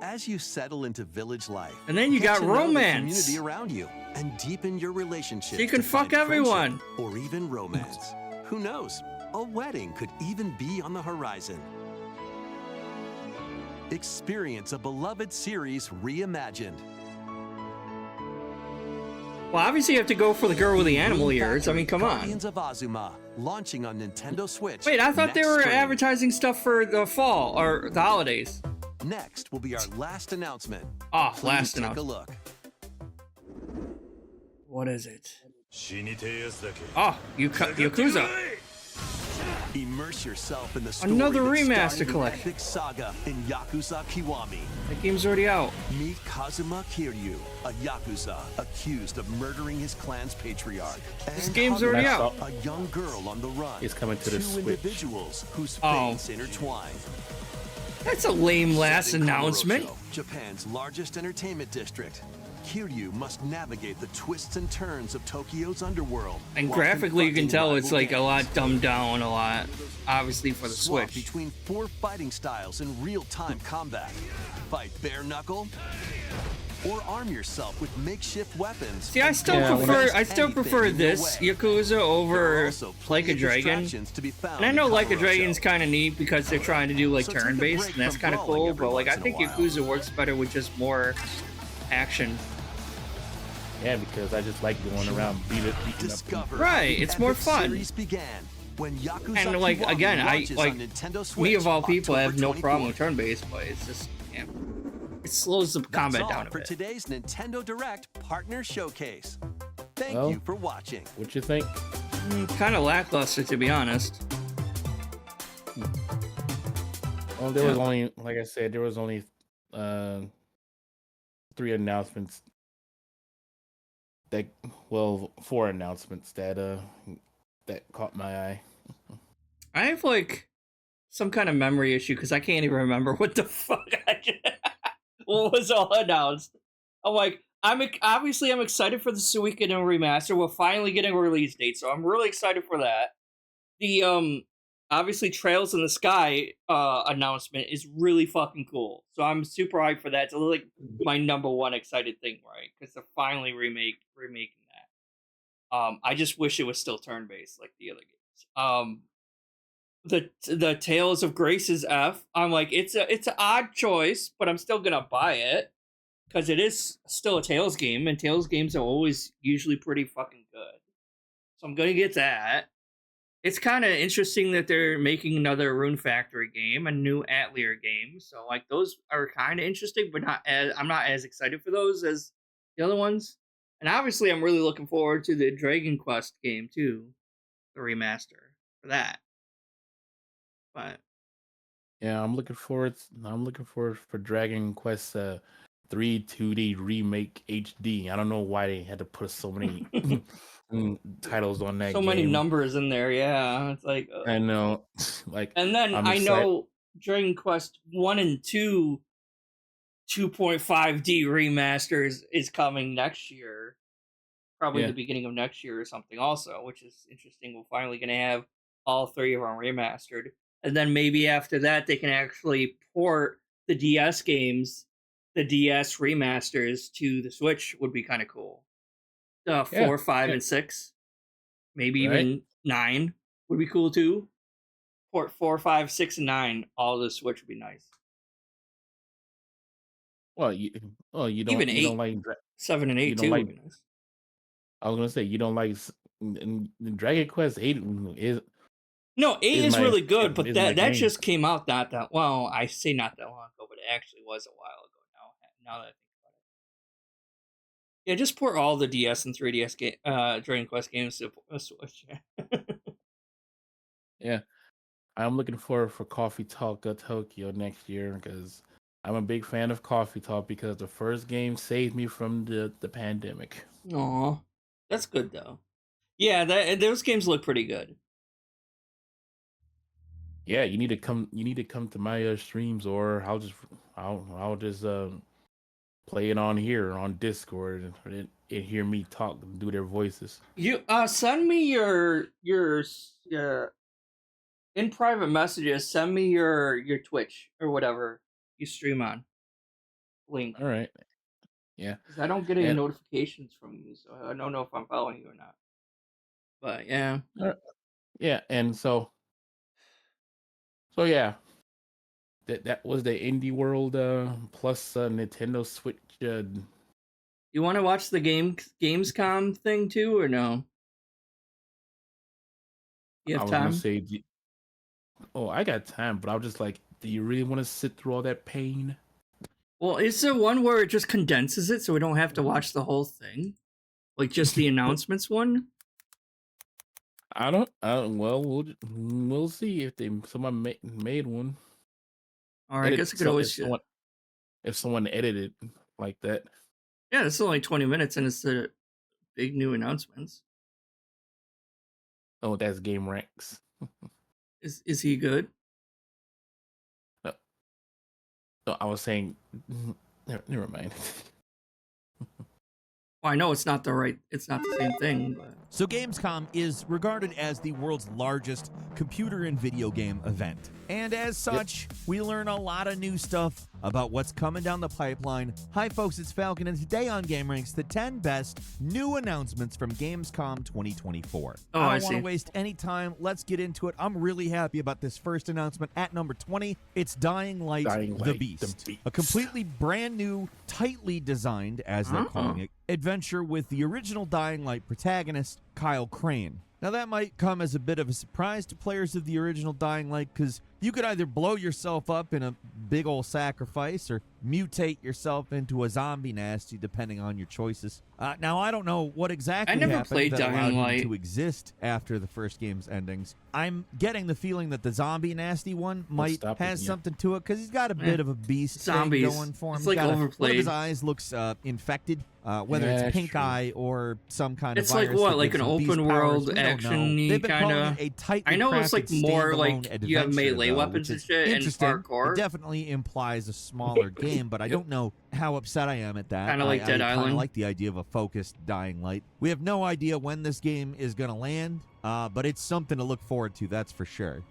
S3: As you settle into village life,
S1: And then you
S3: get
S1: got
S3: to know the
S1: romance.
S3: community around you and deepen your relationship.
S1: So you can
S3: to
S1: fuck
S3: find
S1: everyone.
S3: friendship or even romance. Who knows? A wedding could even be on the horizon. Experience a beloved series reimagined.
S1: Well, obviously you have to go for the girl with the animal
S3: Rune
S1: ears. I mean, come on.
S3: Guardians of Azuma, launching on Nintendo Switch.
S1: Wait, I thought they
S3: next
S1: were
S3: spring.
S1: advertising stuff for the fall or the holidays.
S3: Next will be our last announcement.
S1: Ah,
S3: Please
S1: last
S3: take
S1: announcement.
S3: a look.
S1: What is it? Oh, Yakuza.
S3: Immerse yourself in the story
S1: Another
S3: that
S1: remaster
S3: started an
S1: collection.
S3: epic saga in Yakuza Kiwami.
S1: That game's already out.
S3: Meet Kazuma Kiryu, a Yakuza accused of murdering his clan's patriarch.
S1: This
S3: And
S1: game's already
S3: Haruka,
S1: out.
S3: A young girl on the run.
S2: It's coming to the
S3: Two
S2: Switch.
S3: individuals whose
S1: Oh.
S3: fates intertwine.
S1: That's a lame last
S3: Set in
S1: announcement.
S3: Kamurocho, Japan's largest entertainment district. Kiryu must navigate the twists and turns of Tokyo's underworld.
S1: And
S3: while
S1: graphically, you can
S3: confronting
S1: tell it's
S3: rival
S1: like a lot
S3: gangs.
S1: dumbed down, a lot, obviously for the
S3: Swap
S1: Switch.
S3: between 4 fighting styles in real-time combat. Fight bare knuckle, or arm yourself with makeshift weapons.
S1: See, I still
S3: and
S1: prefer
S3: anything in your
S1: this
S3: way.
S1: Yakuza
S3: There are
S1: over
S3: also plenty
S1: Like a
S3: of
S1: Dragon.
S3: distractions to be found
S1: And I know
S3: in
S1: Like a
S3: Kamurocho.
S1: Dragon's kind of neat because they're trying to do like
S3: So take a
S1: turn-based,
S3: break
S1: and that's
S3: from
S1: kind of
S3: brawling
S1: cool.
S3: every
S1: But like, I
S3: once in a
S1: think
S3: while.
S1: Yakuza works better with just more action.
S2: Yeah, because I just like going around beating
S3: Discover
S1: Right,
S3: how the
S1: it's more
S3: epic
S1: fun.
S3: series began when Yakuza
S1: And like
S3: Kiwami
S1: again, I
S3: launches
S1: like
S3: on Nintendo
S1: me
S3: Switch
S1: of all people
S3: October
S1: have no problem
S3: 24th.
S1: with turn-based, but it's just it slows the
S3: That's
S1: combat
S3: all
S1: down a
S3: for
S1: bit.
S3: today's Nintendo Direct Partner Showcase. Thank
S2: Well,
S3: you for watching.
S2: What you think?
S1: Kind of lackluster, to be honest.
S2: Well, there was only, like I said, there was only 3 announcements that, well, 4 announcements that caught my eye.
S1: I have like some kind of memory issue because I can't even remember what the fuck what was all announced. I'm like, I'm excited for the Suikoden remaster. We're finally getting a release date, so I'm really excited for that. The obviously Trails in the Sky announcement is really fucking cool. So I'm super hyped for that. It's like my number one excited thing, right? Because they're finally remaking that. I just wish it was still turn based like the other games. The Tales of Grace's F. I'm like, it's an odd choice, but I'm still gonna buy it because it is still a Tales game, and Tales games are always usually pretty fucking good. So I'm gonna get that. It's kind of interesting that they're making another Rune Factory game, a new Atelier game. So like those are kind of interesting, but I'm not as excited for those as the other ones. And obviously, I'm really looking forward to the Dragon Quest game too, the remaster for that. But
S2: Yeah, I'm looking forward for Dragon Quest 3 2D remake HD. I don't know why they had to put so many titles on that
S1: so
S2: game.
S1: many numbers in there, yeah. It's like,
S2: I know, like,
S1: and then
S2: I'm
S1: I
S2: excited.
S1: know Dragon Quest 1 and 2 2.5D remasters is coming next year, probably
S2: Yeah.
S1: the beginning of next year or something. Also, which is interesting. We're finally gonna have all 3 of them remastered, and then maybe after that they can actually port the DS games, the DS remasters to the Switch. Would be kind of cool. 4, 5,
S2: yeah.
S1: and 6. Maybe
S2: Right.
S1: even 9 would be cool too. Port 4, 5, 6, and 9. All the Switch would be nice.
S2: Well, you don't
S1: Even
S2: you don't
S1: 8,
S2: like
S1: 7, and 8
S2: you don't
S1: too
S2: like.
S1: would be nice.
S2: I was gonna say you don't like Dragon Quest 8 is
S1: No, 8 is
S2: my
S1: really good, but
S2: is my
S1: that
S2: game.
S1: just came out not that well. I say not that long ago, but it actually was a while ago now. Now that I think about it, yeah, just port all the DS and 3DS Dragon Quest games to Switch.
S2: Yeah, I'm looking forward for Coffee Talk Tokyo next year because I'm a big fan of Coffee Talk because the first game saved me from the pandemic.
S1: Aw, that's good though. Yeah, those games look pretty good.
S2: Yeah, you need to come. You need to come to my streams, or I'll just play it on here on Discord and hear me talk, do their voices.
S1: You send me your in private messages. Send me your Twitch or whatever you stream on link.
S2: All right. Yeah.
S1: 'Cause I don't get any
S2: And
S1: notifications from you, so I don't know if I'm following you or not. But yeah,
S2: yeah, and so yeah, that was the Indie World plus Nintendo Switch.
S1: you want to watch the Gamescom thing too, or no? You
S2: I
S1: have
S2: was gonna
S1: time?
S2: say, oh, I got time, but I was just like, do you really want to sit through all that pain?
S1: Well, is there one where it just condenses it so we don't have to watch the whole thing, like just the announcements one?
S2: I don't. Well, we'll see if someone made one.
S1: Or I guess I could always.
S2: If someone edited like that.
S1: Yeah, it's only 20 minutes, and it's the big new announcements.
S2: Oh, that's Game Ranks.
S1: Is he good?
S2: No, I was saying. Never mind.
S1: Well, I know it's not the same thing, but
S21: So Gamescom is regarded as the world's largest computer and video game event. And as such, we learn a lot of new stuff about what's coming down the pipeline. Hi folks, it's Falcon, and today on GameRanks, the 10 best new announcements from Gamescom 2024.
S1: Oh,
S21: I
S1: I
S21: don't want
S1: see.
S21: to waste any time. Let's get into it. I'm really happy about this first announcement. At number 20, it's Dying Light, the Beast. A completely brand new, tightly designed, as they're calling it, adventure with the original Dying Light protagonist, Kyle Crane. Now that might come as a bit of a surprise to players of the original Dying Light, because you could either blow yourself up in a big old sacrifice or mutate yourself into a zombie nasty, depending on your choices. Now, I don't know what exactly
S1: I never
S21: happened
S1: played
S21: that
S1: Dying
S21: allowed him
S1: Light.
S21: to exist after the first game's endings. I'm getting the feeling that the zombie nasty one might has something to it, because he's got a bit of a beast thing
S1: Zombies.
S21: going for him.
S1: It's
S21: He's
S1: like
S21: got one of
S1: overplayed.
S21: his eyes looks infected, whether
S1: Yeah,
S21: it's pink
S1: true.
S21: eye or some kind of
S1: it's like
S21: virus
S1: what,
S21: that
S1: like
S21: gives
S1: an
S21: him beast
S1: open
S21: powers.
S1: world
S21: We don't know.
S1: action-y
S21: They've been
S1: kind
S21: calling
S1: of.
S21: it a tightly
S1: I know it's like
S21: crafted
S1: more
S21: standalone
S1: like you have
S21: adventure,
S1: melee
S21: though,
S1: weapons
S21: which
S1: and
S21: is
S1: shit and
S21: interesting.
S1: parkour.
S21: It definitely implies a smaller game, but I don't know how upset I am at that.
S1: Kinda like Dead
S21: I
S1: Island.
S21: like the idea of a focused Dying Light. We have no idea when this game is going to land, but it's something to look forward to, that's for sure.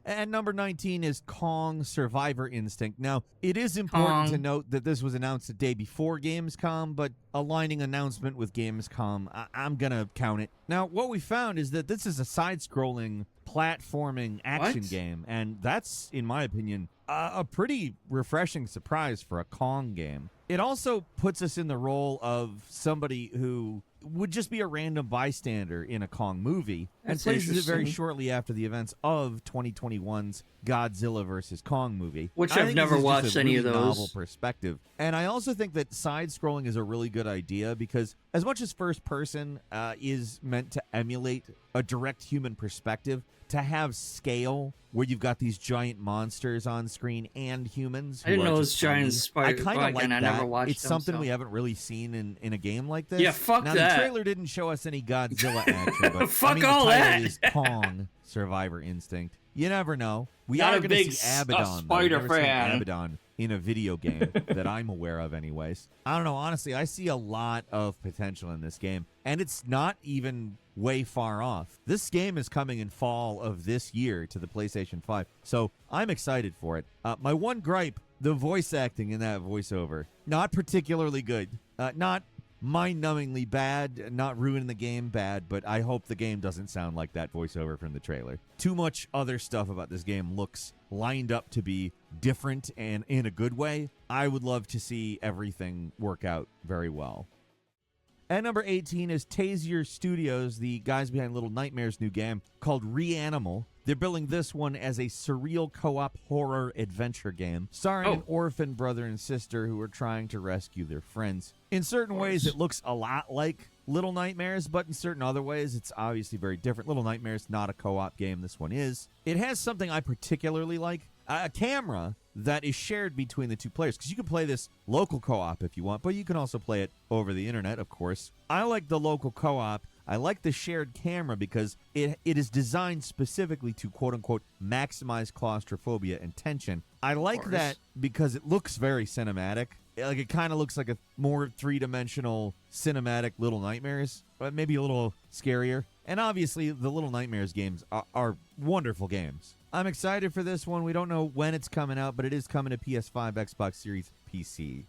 S21: And number 19 is Kong Survivor Instinct. Now, it is important to note that this was announced the day before Gamescom, but aligning announcement with Gamescom, I'm going to count it. Now, what we found is that this is a side-scrolling platforming action
S1: What?
S21: game, and that's, in my opinion, a pretty refreshing surprise for a Kong game. It also puts us in the role of somebody who would just be a random bystander in a Kong movie, and
S1: That's
S21: places it very
S1: interesting.
S21: shortly after the events of 2021's Godzilla vs. Kong movie.
S1: Which
S21: I
S1: I've
S21: think
S1: never
S21: this is just
S1: watched
S21: a
S1: any
S21: really
S1: of those.
S21: novel perspective. And I also think that side-scrolling is a really good idea, because as much as first person is meant to emulate a direct human perspective, to have scale where you've got these giant monsters on screen and humans
S1: I didn't
S21: who are
S1: know
S21: just
S1: those giant
S21: tiny,
S1: spider-
S21: I kind
S1: well,
S21: of like
S1: again, I
S21: that.
S1: never watched
S21: It's
S1: them,
S21: something
S1: so.
S21: we haven't really seen in a game like this.
S1: Yeah, fuck
S21: now,
S1: that.
S21: the trailer didn't show us any Godzilla action, but
S1: Fuck
S21: I mean,
S1: all
S21: the title
S1: that.
S21: is Kong Survivor Instinct. You never know. We
S1: Not
S21: are
S1: a
S21: going to
S1: big
S21: see Abaddon. though. We've
S1: spider
S21: never seen
S1: fan.
S21: Abaddon in a video game that I'm aware of anyways. I don't know. Honestly, I see a lot of potential in this game, and it's not even way far off. This game is coming in fall of this year to the PlayStation 5, so I'm excited for it. My one gripe, the voice acting in that voiceover, not particularly good. Not mind-numbingly bad, not ruining the game bad, but I hope the game doesn't sound like that voiceover from the trailer. Too much other stuff about this game looks lined up to be different and in a good way. I would love to see everything work out very well. At number 18 is Tazier Studios, the guys behind Little Nightmares' new game called Reanimal. They're billing this one as a surreal co-op horror adventure game starring an orphan brother and sister who are trying to rescue their friends. In certain ways, it looks a lot like Little Nightmares, but in certain other ways, it's obviously very different. Little Nightmares, not a co-op game. This one is. It has something I particularly like, a camera that is shared between the two players, because you can play this local co-op if you want, but you can also play it over the internet, of course. I like the local co-op. I like the shared camera because it is designed specifically to quote-unquote maximize claustrophobia and tension. I like that because it looks very cinematic. Like, it kind of looks like a more three-dimensional cinematic Little Nightmares, but maybe a little scarier. And obviously, the Little Nightmares games are wonderful games. I'm excited for this one. We don't know when it's coming out, but it is coming to PS5, Xbox Series, PC.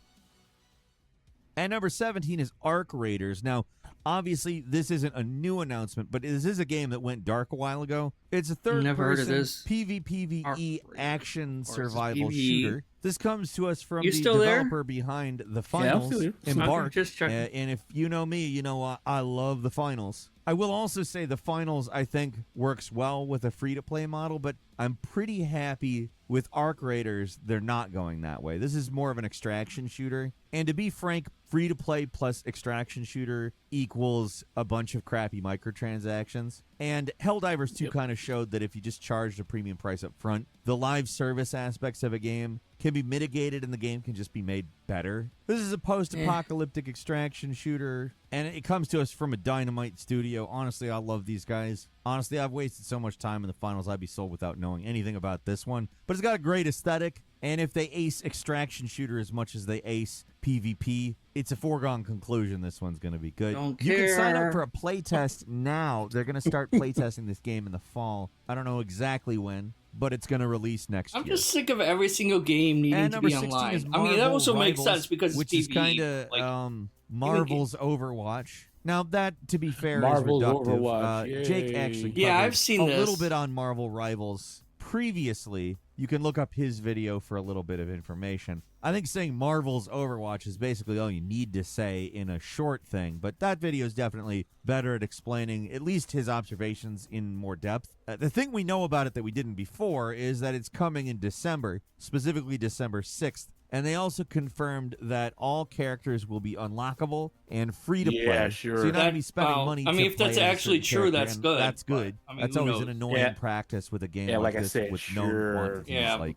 S21: And number 17 is Arc Raiders. Now, obviously, this isn't a new announcement, but this is a game that went dark a while ago. It's a
S1: Never heard of
S21: third-person
S1: this.
S21: PvPvE action survival
S1: PvE.
S21: shooter. This comes to us from
S1: You
S21: the
S1: still there?
S21: developer behind the
S1: Yeah, I'm
S21: finals,
S1: still here.
S21: Embark.
S1: Okay, just checking.
S21: And if you know me, you know I love the finals. I will also say the finals, I think, works well with a free-to-play model, but I'm pretty happy with Arc Raiders. They're not going that way. This is more of an extraction shooter. And to be frank, free-to-play plus extraction shooter equals a bunch of crappy microtransactions. And Helldivers 2 kind of showed that if you just charged a premium price up front, the live service aspects of a game can be mitigated and the game can just be made better. This is a post-apocalyptic extraction shooter, and it comes to us from a Dynamite studio. Honestly, I love these guys. Honestly, I've wasted so much time in the finals, I'd be sold without knowing anything about this one. But it's got a great aesthetic, and if they ace extraction shooter as much as they ace PvP, it's a foregone conclusion this one's going to be good. You can sign up for a playtest now. They're going to start playtesting this game in the fall. I don't know exactly when, but it's going to release next year.
S1: I'm just sick of every single game needing to be online. I mean, that also makes sense because
S21: which
S1: it's
S21: is kind of Marvel's Overwatch. Now, that, to be fair,
S2: Marvel's
S21: is reductive.
S2: Overwatch.
S21: Jake actually
S1: I've seen
S21: a
S1: this.
S21: little bit on Marvel Rivals previously. You can look up his video for a little bit of information. I think saying Marvel's Overwatch is basically all you need to say in a short thing, but that video is definitely better at explaining at least his observations in more depth. The thing we know about it that we didn't before is that it's coming in December, specifically December 6th. And they also confirmed that all characters will be unlockable and free to play.
S2: Yeah, sure.
S21: So you're not going to be spending money.
S1: I mean, if that's actually true, that's good.
S21: That's good.
S1: I mean,
S21: that's always an annoying practice with a game like this with known quantities like,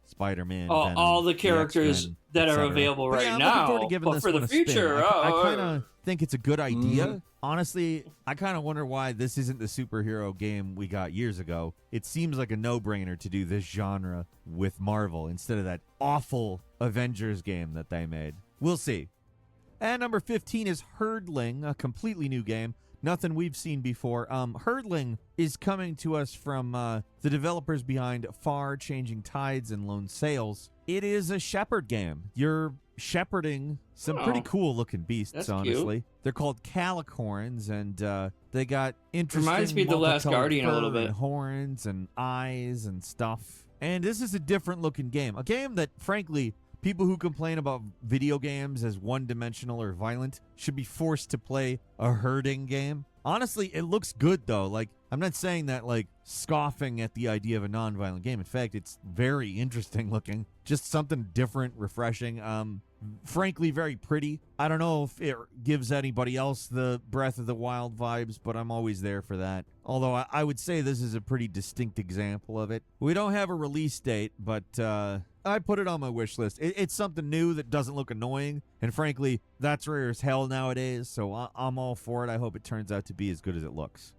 S21: Spider-Man.
S1: All the characters that are available right now. But for the future,
S21: I kind of think it's a good idea. Honestly, I kind of wonder why this isn't the superhero game we got years ago. It seems like a no-brainer to do this genre with Marvel instead of that awful Avengers game that they made. We'll see. And number 15 is Herdling, a completely new game. Nothing we've seen before. Herdling is coming to us from the developers behind Far, Changing Tides, and Lone Sails. It is a shepherd game. You're shepherding some pretty cool-looking beasts,
S1: That's
S21: honestly.
S1: cute.
S21: They're called calicorns, and they got interesting
S1: Reminds me of The Last Guardian a little
S21: fur
S1: bit.
S21: and horns and eyes and stuff. And this is a different-looking game. A game that, frankly, people who complain about video games as one-dimensional or violent should be forced to play a herding game. Honestly, it looks good, though. Like, I'm not saying that, scoffing at the idea of a non-violent game. In fact, it's very interesting looking. Just something different, refreshing. Frankly, very pretty. I don't know if it gives anybody else the Breath of the Wild vibes, but I'm always there for that. Although I would say this is a pretty distinct example of it. We don't have a release date, but I put it on my wish list. It's something new that doesn't look annoying, and frankly, that's rare as hell nowadays, so I'm all for it. I hope it turns out to be as good as it looks.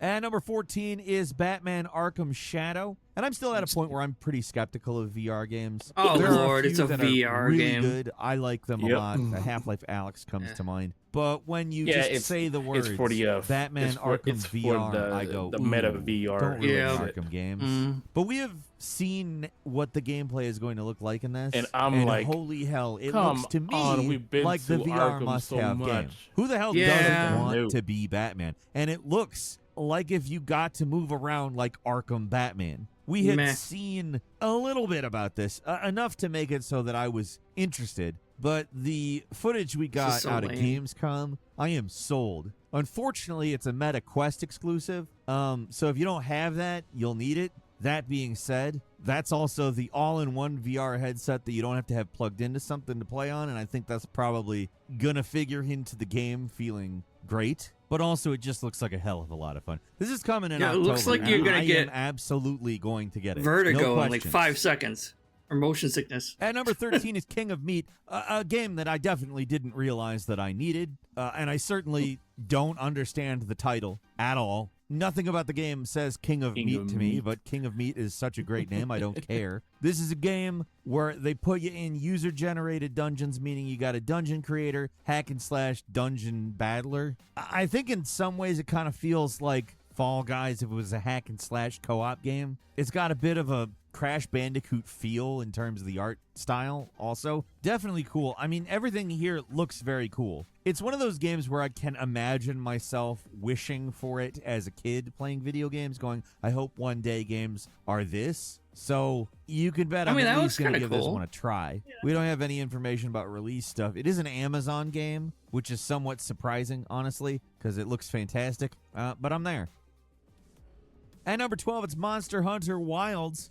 S21: And number 14 is Batman Arkham Shadow. And I'm still at a point where I'm pretty skeptical of VR games.
S1: Oh,
S21: there are
S1: Lord,
S21: few
S1: it's a
S21: that are
S1: VR
S21: really
S1: game.
S21: good. I like them a lot. Half-Life Alyx comes to mind. But when you just say the words
S2: it's for the,
S21: Batman Arkham VR, I go,
S2: the meta
S21: "Ooh,
S2: VR.
S21: don't ruin
S2: Yeah.
S21: Arkham games. But we have seen what the gameplay is going to look like in this.
S2: And I'm like,
S21: holy hell, it
S2: come
S21: looks to me
S2: on, we've been
S21: like the
S2: to
S21: VR
S2: Arkham
S21: must-have
S2: so
S21: game.
S2: much.
S21: Who the hell doesn't want to be Batman? And it looks like if you got to move around like Arkham Batman. We had seen a little bit about this, enough to make it so that I was interested. But the footage we got
S1: so
S21: out of
S1: lame.
S21: Gamescom, I am sold. Unfortunately, it's a Meta Quest exclusive. So if you don't have that, you'll need it. That being said, that's also the all-in-one VR headset that you don't have to have plugged into something to play on, and I think that's probably gonna figure into the game feeling great. But also, it just looks like a hell of a lot of fun. This is coming in October.
S1: It looks like you're gonna get
S21: absolutely going to get it.
S1: vertigo
S21: No
S1: in like
S21: questions.
S1: 5 seconds. Or motion sickness.
S21: At number 13 is King of Meat, a game that I definitely didn't realize that I needed, and I certainly don't understand the title at all. Nothing about the game says King of Meat to me, but King of Meat is such a great name, I don't care. This is a game where they put you in user-generated dungeons, meaning you got a dungeon creator, hack and slash dungeon battler. I think in some ways it kind of feels like Fall Guys if it was a hack and slash co-op game. It's got a bit of a Crash Bandicoot feel in terms of the art style also. Definitely cool. I mean, everything here looks very cool. It's one of those games where I can imagine myself wishing for it as a kid playing video games, going, I hope one day games are this. So you can bet I'm
S1: that
S21: at
S1: looks
S21: least going to
S1: kinda
S21: give this
S1: cool.
S21: one a try. We don't have any information about release stuff. It is an Amazon game, which is somewhat surprising, honestly, because it looks fantastic. But I'm there. At number 12, it's Monster Hunter Wilds.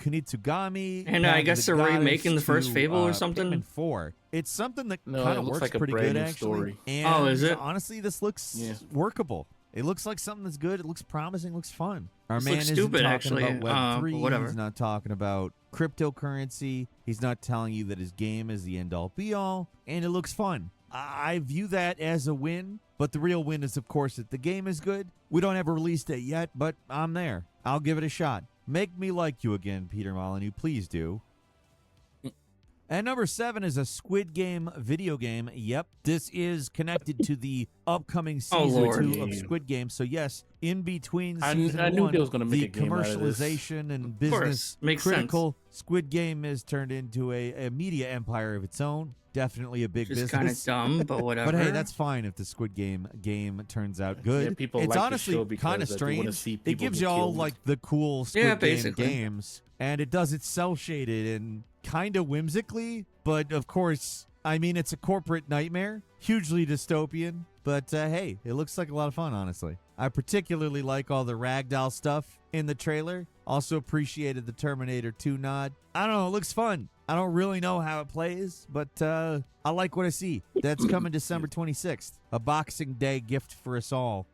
S21: Kunitsugami.
S1: And I guess they're remaking the first Fable or something?
S21: Pikmin 4. It's something that
S2: No,
S21: kind
S2: it
S21: of
S2: looks
S21: works
S2: like a
S21: pretty
S2: brand
S21: good,
S2: new
S21: actually.
S2: story.
S21: And
S1: Oh, is it?
S21: honestly, this looks
S2: Yeah.
S21: workable. It looks like something that's good. It looks promising. Looks fun. Our
S1: This
S21: man
S1: looks
S21: isn't
S1: stupid,
S21: talking
S1: actually,
S21: about Web3.
S1: but whatever.
S21: He's not talking about cryptocurrency. He's not telling you that his game is the end-all, be-all. And it looks fun. I view that as a win. But the real win is, of course, that the game is good. We don't have a release date yet, but I'm there. I'll give it a shot. Make me like you again, Peter Molyneux. Please do. And number 7 is a Squid Game video game. Yep, this is connected to the upcoming season 2 of Squid Game. So yes, in between season
S2: I knew
S21: 1,
S2: they was gonna make
S21: the
S2: a game out of this.
S21: commercialization and business
S1: Makes
S21: critical Squid Game is turned into a media empire of its own. Definitely a big
S1: Which is
S21: business.
S1: kind of dumb, but whatever.
S21: But hey, that's fine if the Squid Game turns out good.
S2: Yeah, people
S21: it's
S2: like the
S21: honestly
S2: show because
S21: kind of
S2: they wanna
S21: strange.
S2: see
S21: It
S2: people
S21: gives
S2: get
S21: you all
S2: killed.
S21: like the cool Squid Game
S1: basically.
S21: games, and it does it cel shaded and kind of whimsically. But of course, I mean, it's a corporate nightmare, hugely dystopian. But hey, it looks like a lot of fun, honestly. I particularly like all the ragdoll stuff in the trailer. Also appreciated the Terminator 2 nod. I don't know, it looks fun. I don't really know how it plays, but I like what I see. That's coming December 26th. A Boxing Day gift for us all.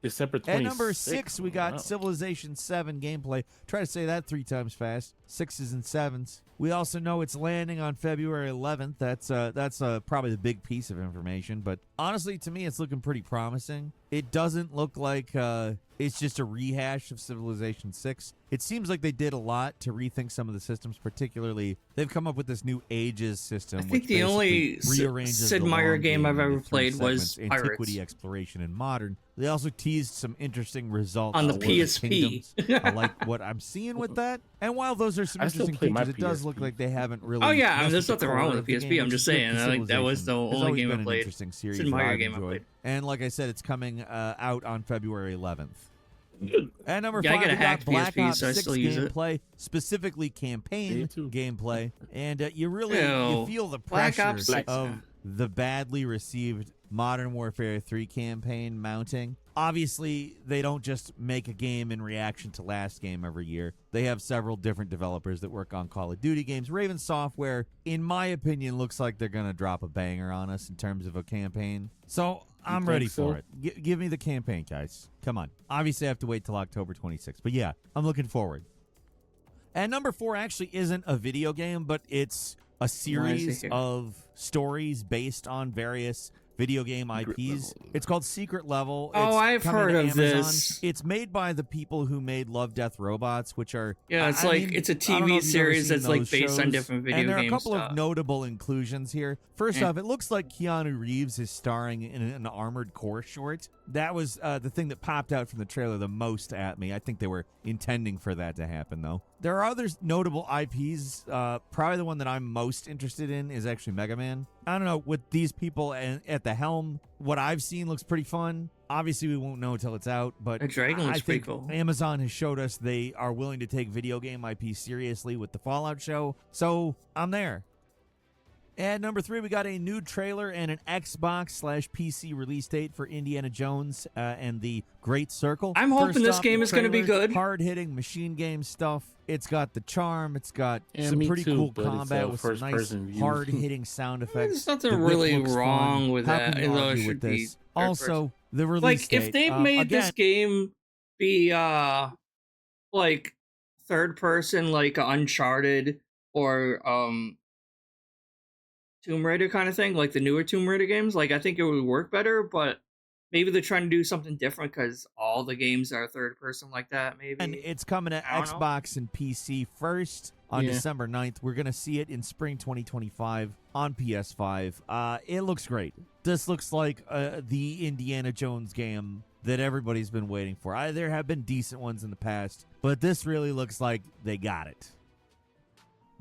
S2: December 26th.
S21: At number 6, we got Civilization 7 gameplay. Try to say that 3 times fast. 6s and 7s. We also know it's landing on February 11th. That's probably the big piece of information. But honestly, to me, it's looking pretty promising. It doesn't look like it's just a rehash of Civilization 6. It seems like they did a lot to rethink some of the systems, particularly they've come up with this new ages system.
S1: I think
S21: which
S1: the only
S21: basically rearranges
S1: Sid
S21: the
S1: Meier
S21: long
S1: game I've
S21: into
S1: ever
S21: 3
S1: played was
S21: segments:
S1: Pirates.
S21: Antiquity, Exploration, and Modern. They also teased some interesting results
S1: On the
S21: for
S1: PSP.
S21: Kingdoms. I like what I'm seeing with that. And while those are some
S2: I still
S21: interesting
S2: play my
S21: features, it does look
S2: PSP.
S21: like they haven't really.
S1: Oh yeah, I mean,
S21: messed
S1: there's
S21: with
S1: nothing
S21: the
S1: wrong
S21: core
S1: with
S21: of
S1: the
S21: the
S1: PSP.
S21: game,
S1: I'm
S21: which
S1: just
S21: is good
S1: saying,
S21: for
S1: I think that was the
S21: Civilization. It's
S1: only
S21: always
S1: game I
S21: been an
S1: played.
S21: interesting series
S1: Sid
S21: that
S1: Meier
S21: I've
S1: game I
S21: enjoyed.
S1: played.
S21: And like I said, it's coming out on February 11th. At number
S1: Yeah, I
S21: 5,
S1: got a
S21: we got
S1: hacked
S21: Black
S1: PSP,
S21: Ops
S1: so I
S21: 6
S1: still use it.
S21: gameplay, specifically campaign gameplay, and you really
S1: Ew.
S21: you feel the
S1: Black
S21: pressure
S1: Ops 6.
S21: of the badly received Modern Warfare 3 campaign mounting. Obviously, they don't just make a game in reaction to last game every year. They have several different developers that work on Call of Duty games. Raven Software, in my opinion, looks like they're going to drop a banger on us in terms of a campaign. So I'm ready for it. Give me the campaign, guys. Come on. Obviously, I have to wait till October 26th. But yeah, I'm looking forward. And number 4 actually isn't a video game, but it's a series of stories based on various video game IPs. It's called Secret Level.
S1: Oh,
S21: It's
S1: I've
S21: coming
S1: heard
S21: to
S1: of
S21: Amazon.
S1: this.
S21: It's made by the people who made Love, Death, Robots, which are
S1: Yeah, it's a
S21: I don't know
S1: TV
S21: if you've ever
S1: series
S21: seen
S1: that's like
S21: those
S1: based on
S21: shows.
S1: different video
S21: and there are a
S1: game
S21: couple
S1: stuff.
S21: of notable inclusions here. First off, it looks like Keanu Reeves is starring in an Armored Core short. That was the thing that popped out from the trailer the most at me. I think they were intending for that to happen, though. There are other notable IPs. Probably the one that I'm most interested in is actually Mega Man. I don't know, with these people at the helm, what I've seen looks pretty fun. Obviously, we won't know until it's out, but
S1: The Dragon looks
S21: I
S1: pretty
S21: think
S1: cool.
S21: Amazon has showed us they are willing to take video game IP seriously with the Fallout show, so I'm there. At number 3, we got a new trailer and an Xbox/PC release date for Indiana Jones and the Great Circle.
S1: I'm hoping
S21: First
S1: this
S21: off,
S1: game
S21: the
S1: is gonna be
S21: trailer,
S1: good.
S21: Hard-hitting machine game stuff. It's got the charm. It's got
S2: Yeah,
S21: some
S2: me
S21: pretty
S2: too,
S21: cool
S2: but it's,
S21: combat with some nice
S2: first-person view.
S21: hard-hitting sound effects.
S1: There's nothing
S21: The whip
S1: really
S21: looks
S1: wrong
S21: fun.
S1: with
S21: How
S1: that.
S21: Can you
S1: Although it
S21: argue
S1: should
S21: with
S1: be
S21: this?
S1: third
S21: Also,
S1: person.
S21: the release
S1: Like
S21: date.
S1: if they made
S21: again,
S1: this game be like third person, like Uncharted or Tomb Raider kind of thing, like the newer Tomb Raider games, like I think it would work better. But maybe they're trying to do something different because all the games are third person like that. Maybe.
S21: And it's coming to
S1: I don't know.
S21: Xbox and PC first on
S2: Yeah.
S21: December 9th. We're going to see it in spring 2025 on PS5. It looks great. This looks like the Indiana Jones game that everybody's been waiting for. There have been decent ones in the past, but this really looks like they got it.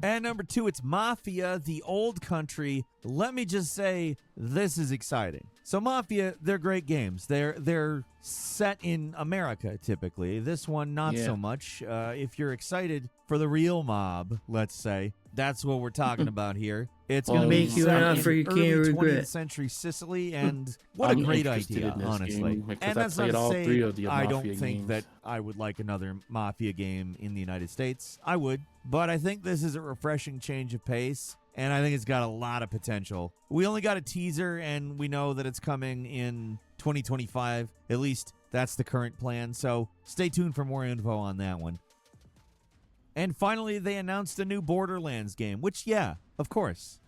S21: And number 2, it's Mafia, the Old Country. Let me just say, this is exciting. So Mafia, they're great games. They're set in America, typically. This one, not so much. If you're excited for the real mob, let's say, that's what we're talking about here. It's going to
S1: Make you an offer you
S21: early
S1: can't
S21: 20th
S1: regret.
S21: century Sicily, and what
S2: I'm
S21: a great
S2: interested
S21: idea,
S2: in this
S21: honestly.
S2: game because
S21: And
S2: I
S21: that's not
S2: played
S21: to
S2: all
S21: say
S2: 3 of the
S21: I don't
S2: Mafia
S21: think
S2: games.
S21: that I would like another Mafia game in the United States. I would, but I think this is a refreshing change of pace, and I think it's got a lot of potential. We only got a teaser, and we know that it's coming in 2025. At least that's the current plan, so stay tuned for more info on that one. And finally, they announced a new Borderlands game, which, yeah, of course.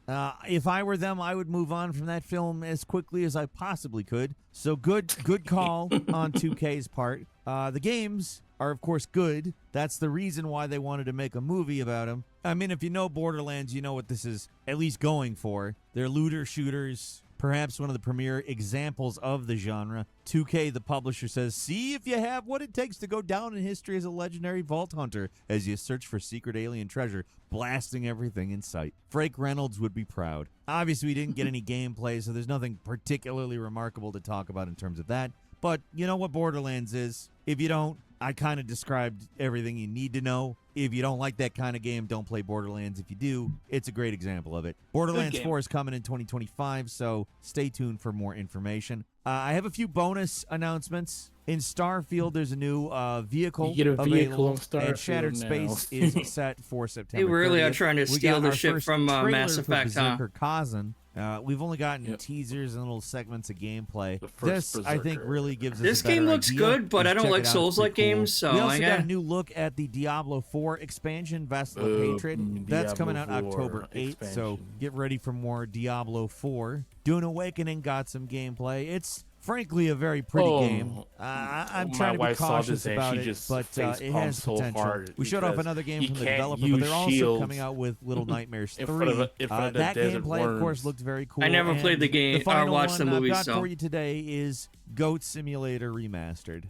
S21: If I were them, I would move on from that film as quickly as I possibly could. So good call on 2K's part. The games are, of course, good. That's the reason why they wanted to make a movie about them. I mean, if you know Borderlands, you know what this is at least going for. They're looter shooters, perhaps one of the premier examples of the genre. 2K, the publisher, says, see if you have what it takes to go down in history as a legendary vault hunter as you search for secret alien treasure, blasting everything in sight. Frank Reynolds would be proud. Obviously, we didn't get any gameplay, so there's nothing particularly remarkable to talk about in terms of that. But you know what Borderlands is. If you don't, I kind of described everything you need to know. If you don't like that kind of game, don't play Borderlands. If you do, it's a great example of it. Borderlands 4 is coming in 2025, so stay tuned for more information. I have a few bonus announcements. In Starfield, there's a new vehicle
S2: You get a vehicle on
S21: available, and Shattered
S2: Starfield now.
S21: Space is set for September
S1: They really
S21: 30th.
S1: are trying to
S21: We
S1: steal
S21: got
S1: the
S21: our
S1: shit
S21: first
S1: from
S21: trailer
S1: Mass
S21: for
S1: Effect, huh?
S21: Berserker Kazan. We've only gotten teasers and little segments of gameplay.
S2: first
S21: This, I think,
S2: Berserker.
S21: really gives us
S1: This
S21: a better
S1: game looks
S21: idea.
S1: good, but
S21: Just
S1: I don't
S21: check
S1: like
S21: it out. It's
S1: Souls-like
S21: pretty cool.
S1: games, so
S21: we also
S1: I
S21: got
S1: got
S21: a new look at the Diablo 4 expansion, Vessel of
S2: Boom,
S21: Hatred. That's coming out
S2: Diablo 4
S21: October 8th, so
S2: expansion.
S21: get ready for more Diablo 4. Dune Awakening got some gameplay. It's frankly a very pretty game. I'm
S2: My
S21: trying to be
S2: wife saw
S21: cautious
S2: this and
S21: about
S2: she
S21: it,
S2: just
S21: but
S2: face
S21: it
S2: palmed
S21: has
S2: so
S21: potential.
S2: hard
S21: We showed off
S2: because
S21: another game
S2: you
S21: from the
S2: can't
S21: developer, but
S2: use
S21: they're also
S2: shields
S21: coming out with Little Nightmares
S2: in
S21: 3.
S2: front of the
S21: That
S2: desert
S21: gameplay, of course,
S2: worms.
S21: looked very cool.
S1: I never played
S21: and
S1: the game or
S21: final
S1: watched the
S21: one
S1: movie,
S21: I've got
S1: so
S21: for you today is Goat Simulator Remastered.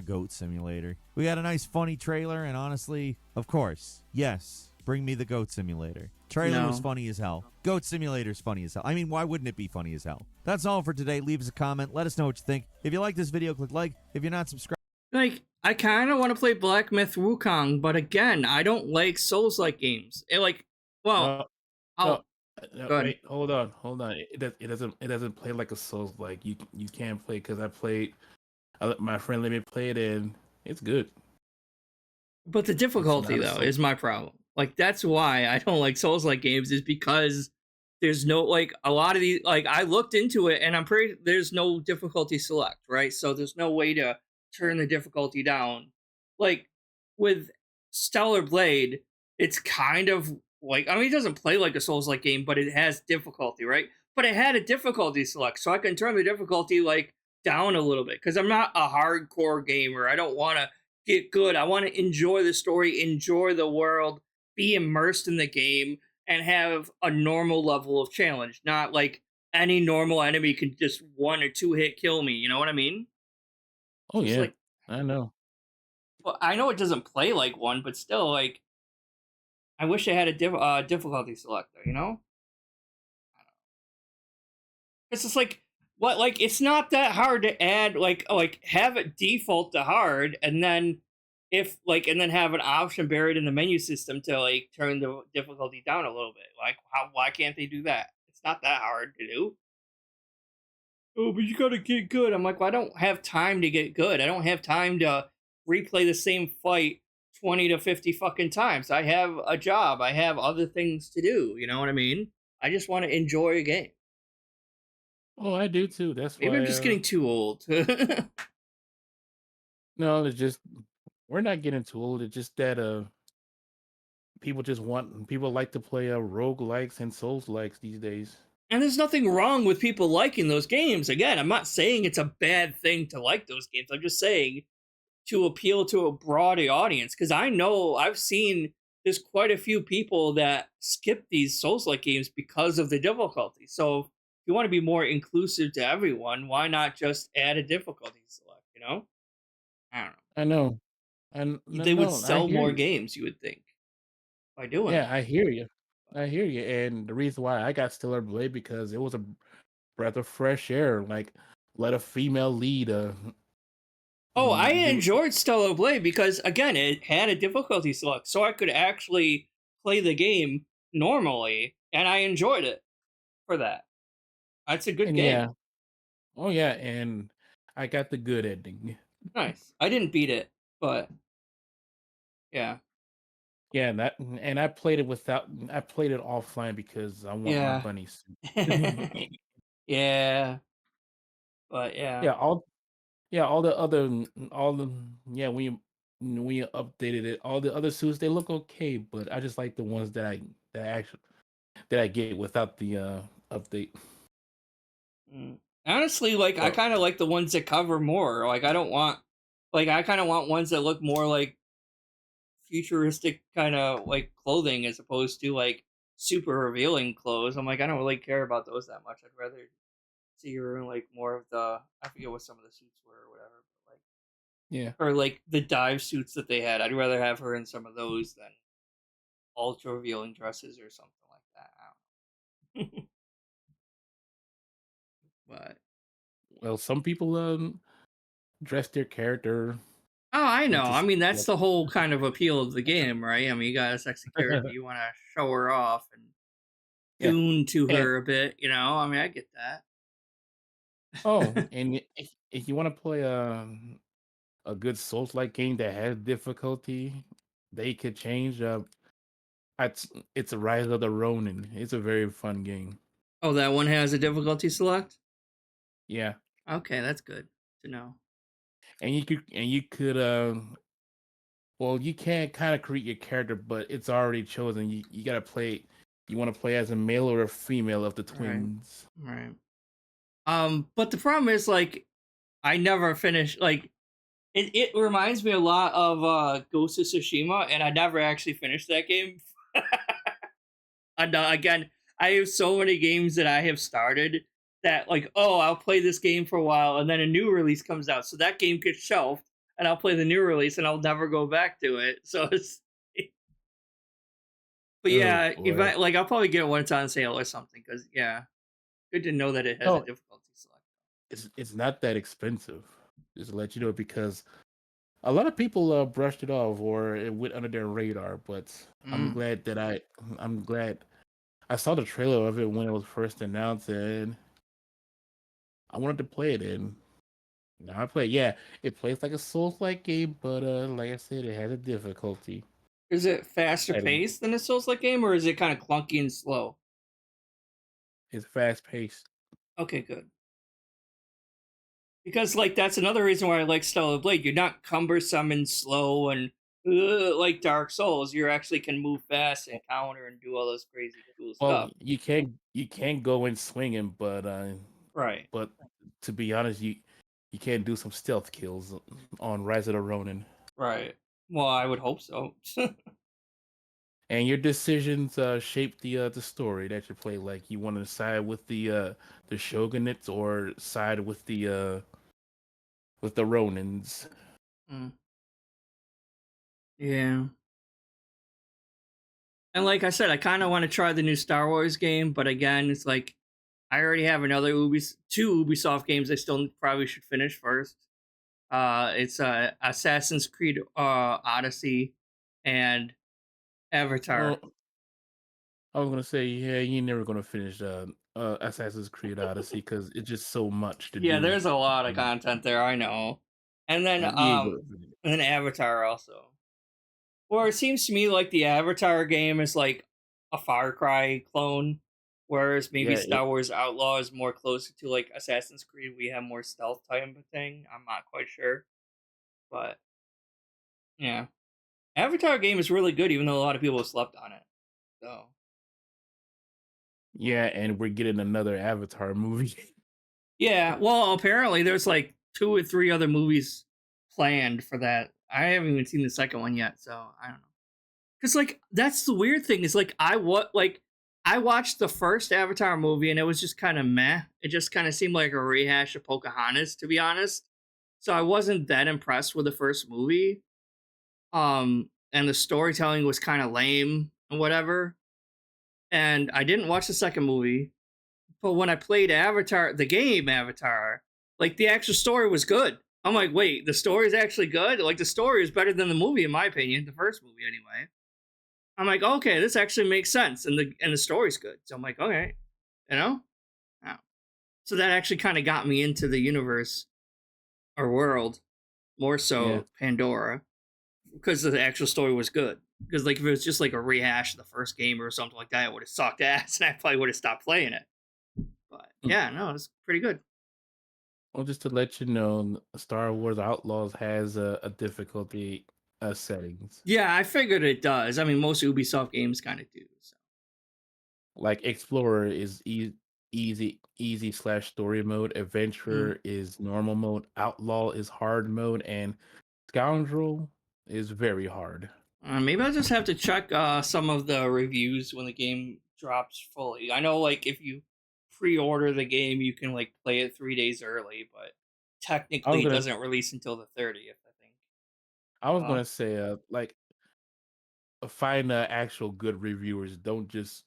S21: Goat Simulator. We got a nice, funny trailer, and honestly, of course, yes, bring me the Goat Simulator. Trailer was
S1: No.
S21: funny as hell. Goat Simulator's funny as hell. I mean, why wouldn't it be funny as hell? That's all for today. Leave us a comment. Let us know what you think. If you like this video, click like. If you're not subscribed,
S1: Like, I kind of want to play Black Myth Wukong, but again, I don't like Souls-like games. Go ahead.
S2: Wait, hold on. It doesn't play like a Souls like you can't play because my friend let me play it and it's good.
S1: But the difficulty,
S2: It's not a
S1: though,
S2: Souls.
S1: is my problem. Like, that's why I don't like Souls-like games, is because there's no, like, a lot of these, like, I looked into it, and there's no difficulty select, right? So there's no way to turn the difficulty down. Like, with Stellar Blade, it's kind of like, I mean, it doesn't play like a Souls-like game, but it has difficulty, right? But it had a difficulty select, so I can turn the difficulty, like, down a little bit, because I'm not a hardcore gamer. I don't want to get good. I want to enjoy the story, enjoy the world, be immersed in the game, and have a normal level of challenge. Not like any normal enemy can just 1 or 2 hit kill me. You know what I mean?
S2: Oh
S1: It's
S2: yeah,
S1: like,
S2: I know.
S1: well, I know it doesn't play like one, but still, like, I wish I had a difficulty selector. You know? It's just like, what? Like, it's not that hard to add. Like have it default to hard, and then and then have an option buried in the menu system to like turn the difficulty down a little bit. Like, why can't they do that? It's not that hard to do. Oh, but you gotta get good. I'm like, well, I don't have time to get good. I don't have time to replay the same fight 20 to 50 fucking times. I have a job. I have other things to do. You know what I mean? I just want to enjoy a game.
S2: Oh, I do too. That's
S1: Maybe
S2: why.
S1: I'm just getting too old.
S2: No, it's just we're not getting too old. It's just that people like to play roguelikes and souls likes these days.
S1: And there's nothing wrong with people liking those games. Again, I'm not saying it's a bad thing to like those games. I'm just saying to appeal to a broad audience. Because I know I've seen there's quite a few people that skip these Souls-like games because of the difficulty. So if you want to be more inclusive to everyone, why not just add a difficulty select, you know? I don't know.
S2: I know. And
S1: They would sell more games, you would think, by doing
S2: Yeah,
S1: that.
S2: I hear you. And the reason why I got Stellar Blade because it was a breath of fresh air. Like, let a female lead.
S1: Oh, I
S2: do-
S1: enjoyed Stellar Blade because, again, it had a difficulty select, so I could actually play the game normally, and I enjoyed it for that. That's a good
S2: and
S1: game.
S2: yeah, oh yeah, and I got the good ending.
S1: Nice. I didn't beat it, but yeah.
S2: Yeah, and I played it I played it offline because I want my
S1: Yeah.
S2: bunny suit.
S1: Yeah. But yeah.
S2: Yeah, all the other all the yeah when you when you updated it, all the other suits they look okay, but I just like the ones that I get without the update.
S1: Honestly, like I
S2: Or
S1: kind of like the ones that cover more. Like I kind of want ones that look more like futuristic kind of like clothing as opposed to like super revealing clothes. I'm like I don't really care about those that much. I'd rather see her in like more of the I forget what some of the suits were or whatever, but like
S2: yeah.
S1: or like the dive suits that they had. I'd rather have her in some of those than ultra revealing dresses or something like that. I don't know. But
S2: Well, some people dress their character
S1: oh, I know.
S2: into
S1: I mean, that's
S2: like
S1: the whole kind of appeal of the game, right? I mean, you got a sexy character, you want to show her off and
S2: yeah.
S1: tune to
S2: And
S1: her a bit, you know? I mean, I get
S2: oh,
S1: that.
S2: and if you want to play a good Souls-like game that has difficulty, they could change it's a Rise of the Ronin. It's a very fun game.
S1: Oh, that one has a difficulty select?
S2: Yeah.
S1: Okay, that's good to know.
S2: And you could well, you can kind of create your character, but it's already chosen. You gotta play. You want to play as a male or a female of the
S1: Right.
S2: twins.
S1: Right. But the problem is like I never finished like it reminds me a lot of Ghost of Tsushima, and I never actually finished that game. And again, I have so many games that I have started that like, oh, I'll play this game for a while, and then a new release comes out, so that game gets shelved, and I'll play the new release, and I'll never go back to it. So it's, but
S2: Oh
S1: yeah, if
S2: boy.
S1: I like, I'll probably get it when it's on sale or something. Because yeah, good to know that it has a
S2: No,
S1: difficulty select.
S2: it's not that expensive. Just to let you know, because a lot of people brushed it off or it went under their radar. But I'm
S1: Mm.
S2: glad that I'm glad I saw the trailer of it when it was first announced, and I wanted to play it. And now I play. Yeah, it plays like a Souls-like game, but like I said, it has a difficulty.
S1: Is it faster
S2: And
S1: paced than a Souls-like game, or is it kind of clunky and slow?
S2: it's fast paced.
S1: Okay, good. Because like that's another reason why I like Stellar Blade. You're not cumbersome and slow and like Dark Souls. You actually can move fast and counter and do all those crazy cool
S2: Well,
S1: stuff.
S2: you can't go in swinging,
S1: Right.
S2: but to be honest, you can do some stealth kills on Rise of the Ronin.
S1: Right. Well, I would hope so.
S2: And your decisions shape the story that you play. Like you want to side with the shogunates or side with the Ronins.
S1: Mm. Yeah. And like I said, I kind of want to try the new Star Wars game, but again, it's like I already have another two Ubisoft games I still probably should finish first. It's Assassin's Creed Odyssey and Avatar.
S2: Well, I was gonna say, yeah, you're never gonna finish Assassin's Creed Odyssey because it's just so much to
S1: Yeah,
S2: do.
S1: there's a lot of content there, I know. And then
S2: Like you ain't gonna finish.
S1: and then Avatar also. Or it seems to me like the Avatar game is like a Far Cry clone, whereas maybe
S2: Yeah,
S1: Star Wars Outlaw is more closer to like Assassin's Creed. We have more stealth type of thing. I'm not quite sure, but yeah, Avatar game is really good, even though a lot of people have slept on it. So
S2: yeah, and we're getting another Avatar movie.
S1: yeah, well, apparently there's like 2 or 3 other movies planned for that. I haven't even seen the second one yet, so I don't know. Cause like that's the weird thing is like I watched the first Avatar movie and it was just kind of meh. It just kind of seemed like a rehash of Pocahontas, to be honest. So I wasn't that impressed with the first movie. And the storytelling was kind of lame and whatever. And I didn't watch the second movie, but when I played Avatar, the game Avatar, like the actual story was good. I'm like, wait, the story is actually good. Like the story is better than the movie, in my opinion, the first movie anyway. I'm like, okay, this actually makes sense, and the story's good. So I'm like, okay, you know, yeah. So that actually kind of got me into the universe or world more
S2: Yeah.
S1: so Pandora because the actual story was good. Because like if it was just like a rehash of the first game or something like that, it would have sucked ass, and I probably would have stopped playing it. But yeah, no, it's pretty good.
S2: Well, just to let you know, Star Wars Outlaws has a difficulty. settings.
S1: Yeah, I figured it does. I mean, most Ubisoft games kind of do. So.
S2: Like Explorer is easy slash story mode. Adventure is normal mode. Outlaw is hard mode, and Scoundrel is very hard.
S1: Maybe I'll just have to check some of the reviews when the game drops fully. I know, like, if you pre-order the game, you can like play it 3 days early, but technically it doesn't release until the 30th. I think.
S2: I was gonna say, like, find actual good reviewers. Don't just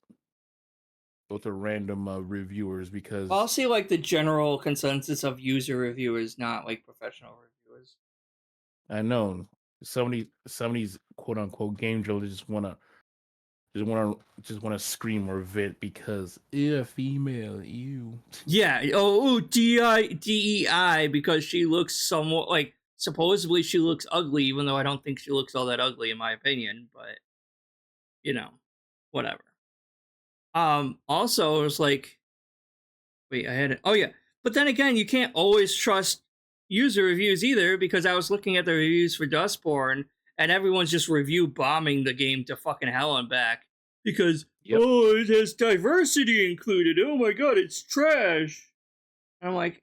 S2: go to random reviewers because
S1: I'll see like the general consensus of user reviewers, not like professional reviewers.
S2: I know some of these quote unquote game journalists just wanna scream or vent because female, you.
S1: Yeah. DEI because she looks somewhat like supposedly she looks ugly, even though I don't think she looks all that ugly in my opinion. But whatever. Also, it was like, wait, I had it. Oh yeah, but then again, you can't always trust user reviews either because I was looking at the reviews for Dustborn and everyone's just review bombing the game to fucking hell and back because it has diversity included. Oh my god, it's trash. And I'm like,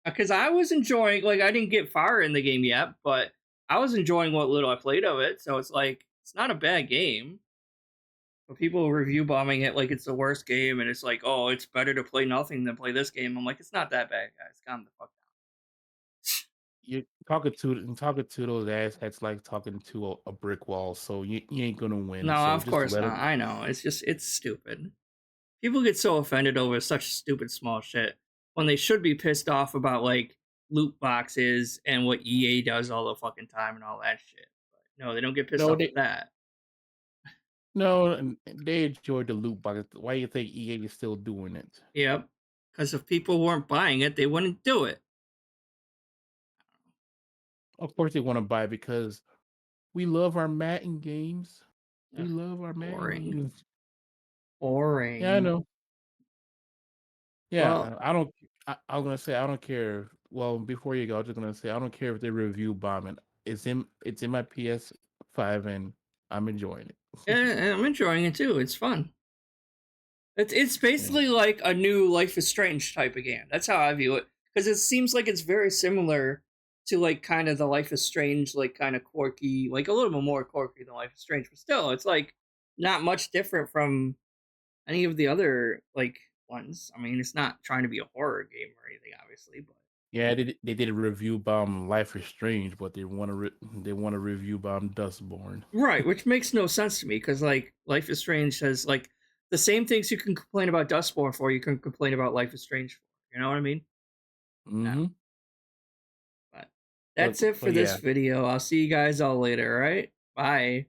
S1: because I was enjoying, like, I didn't get far in the game yet, but I was enjoying what little I played of it. So it's like, it's not a bad game. But people review bombing it like it's the worst game, and it's like, oh, it's better to play nothing than play this game. I'm like, it's not that bad, guys. Calm the fuck down.
S2: You're talking to those asshats like talking to a brick wall, so you ain't gonna win.
S1: No,
S2: so
S1: of
S2: just
S1: course
S2: let
S1: not. I know. It's stupid. People get so offended over such stupid small shit when they should be pissed off about like loot boxes and what EA does all the fucking time and all that shit. But no, they don't get pissed off at that.
S2: No, and they enjoyed the loot box. Why do you think EA is still doing it?
S1: Yep. Because if people weren't buying it, they wouldn't do it.
S2: Of course they want to buy it because we love our Madden games. We love our
S1: boring.
S2: Madden games.
S1: Boring.
S2: Yeah, I know. Yeah,
S1: Well,
S2: I don't. I'm gonna say I don't care. Well, before you go, I'm just gonna say I don't care if they review bombing. It's in my PS5 and I'm enjoying it.
S1: and I'm enjoying it too. It's fun. It's basically like a new Life is Strange type of game. That's how I view it. Because it seems like it's very similar to like kind of the Life is Strange, like kind of quirky, like a little bit more quirky than Life is Strange, but still, it's like not much different from any of the other like ones. I mean, it's not trying to be a horror game or anything, obviously, but
S2: Yeah, they did a review bomb Life is Strange, but they want to review bomb Dustborn.
S1: right, which makes no sense to me because like Life is Strange has like the same things you can complain about Dustborn for, you can complain about Life is Strange for. You know what I mean?
S2: Mm-hmm.
S1: But that's it for this video. I'll see you guys all later, all right? Bye.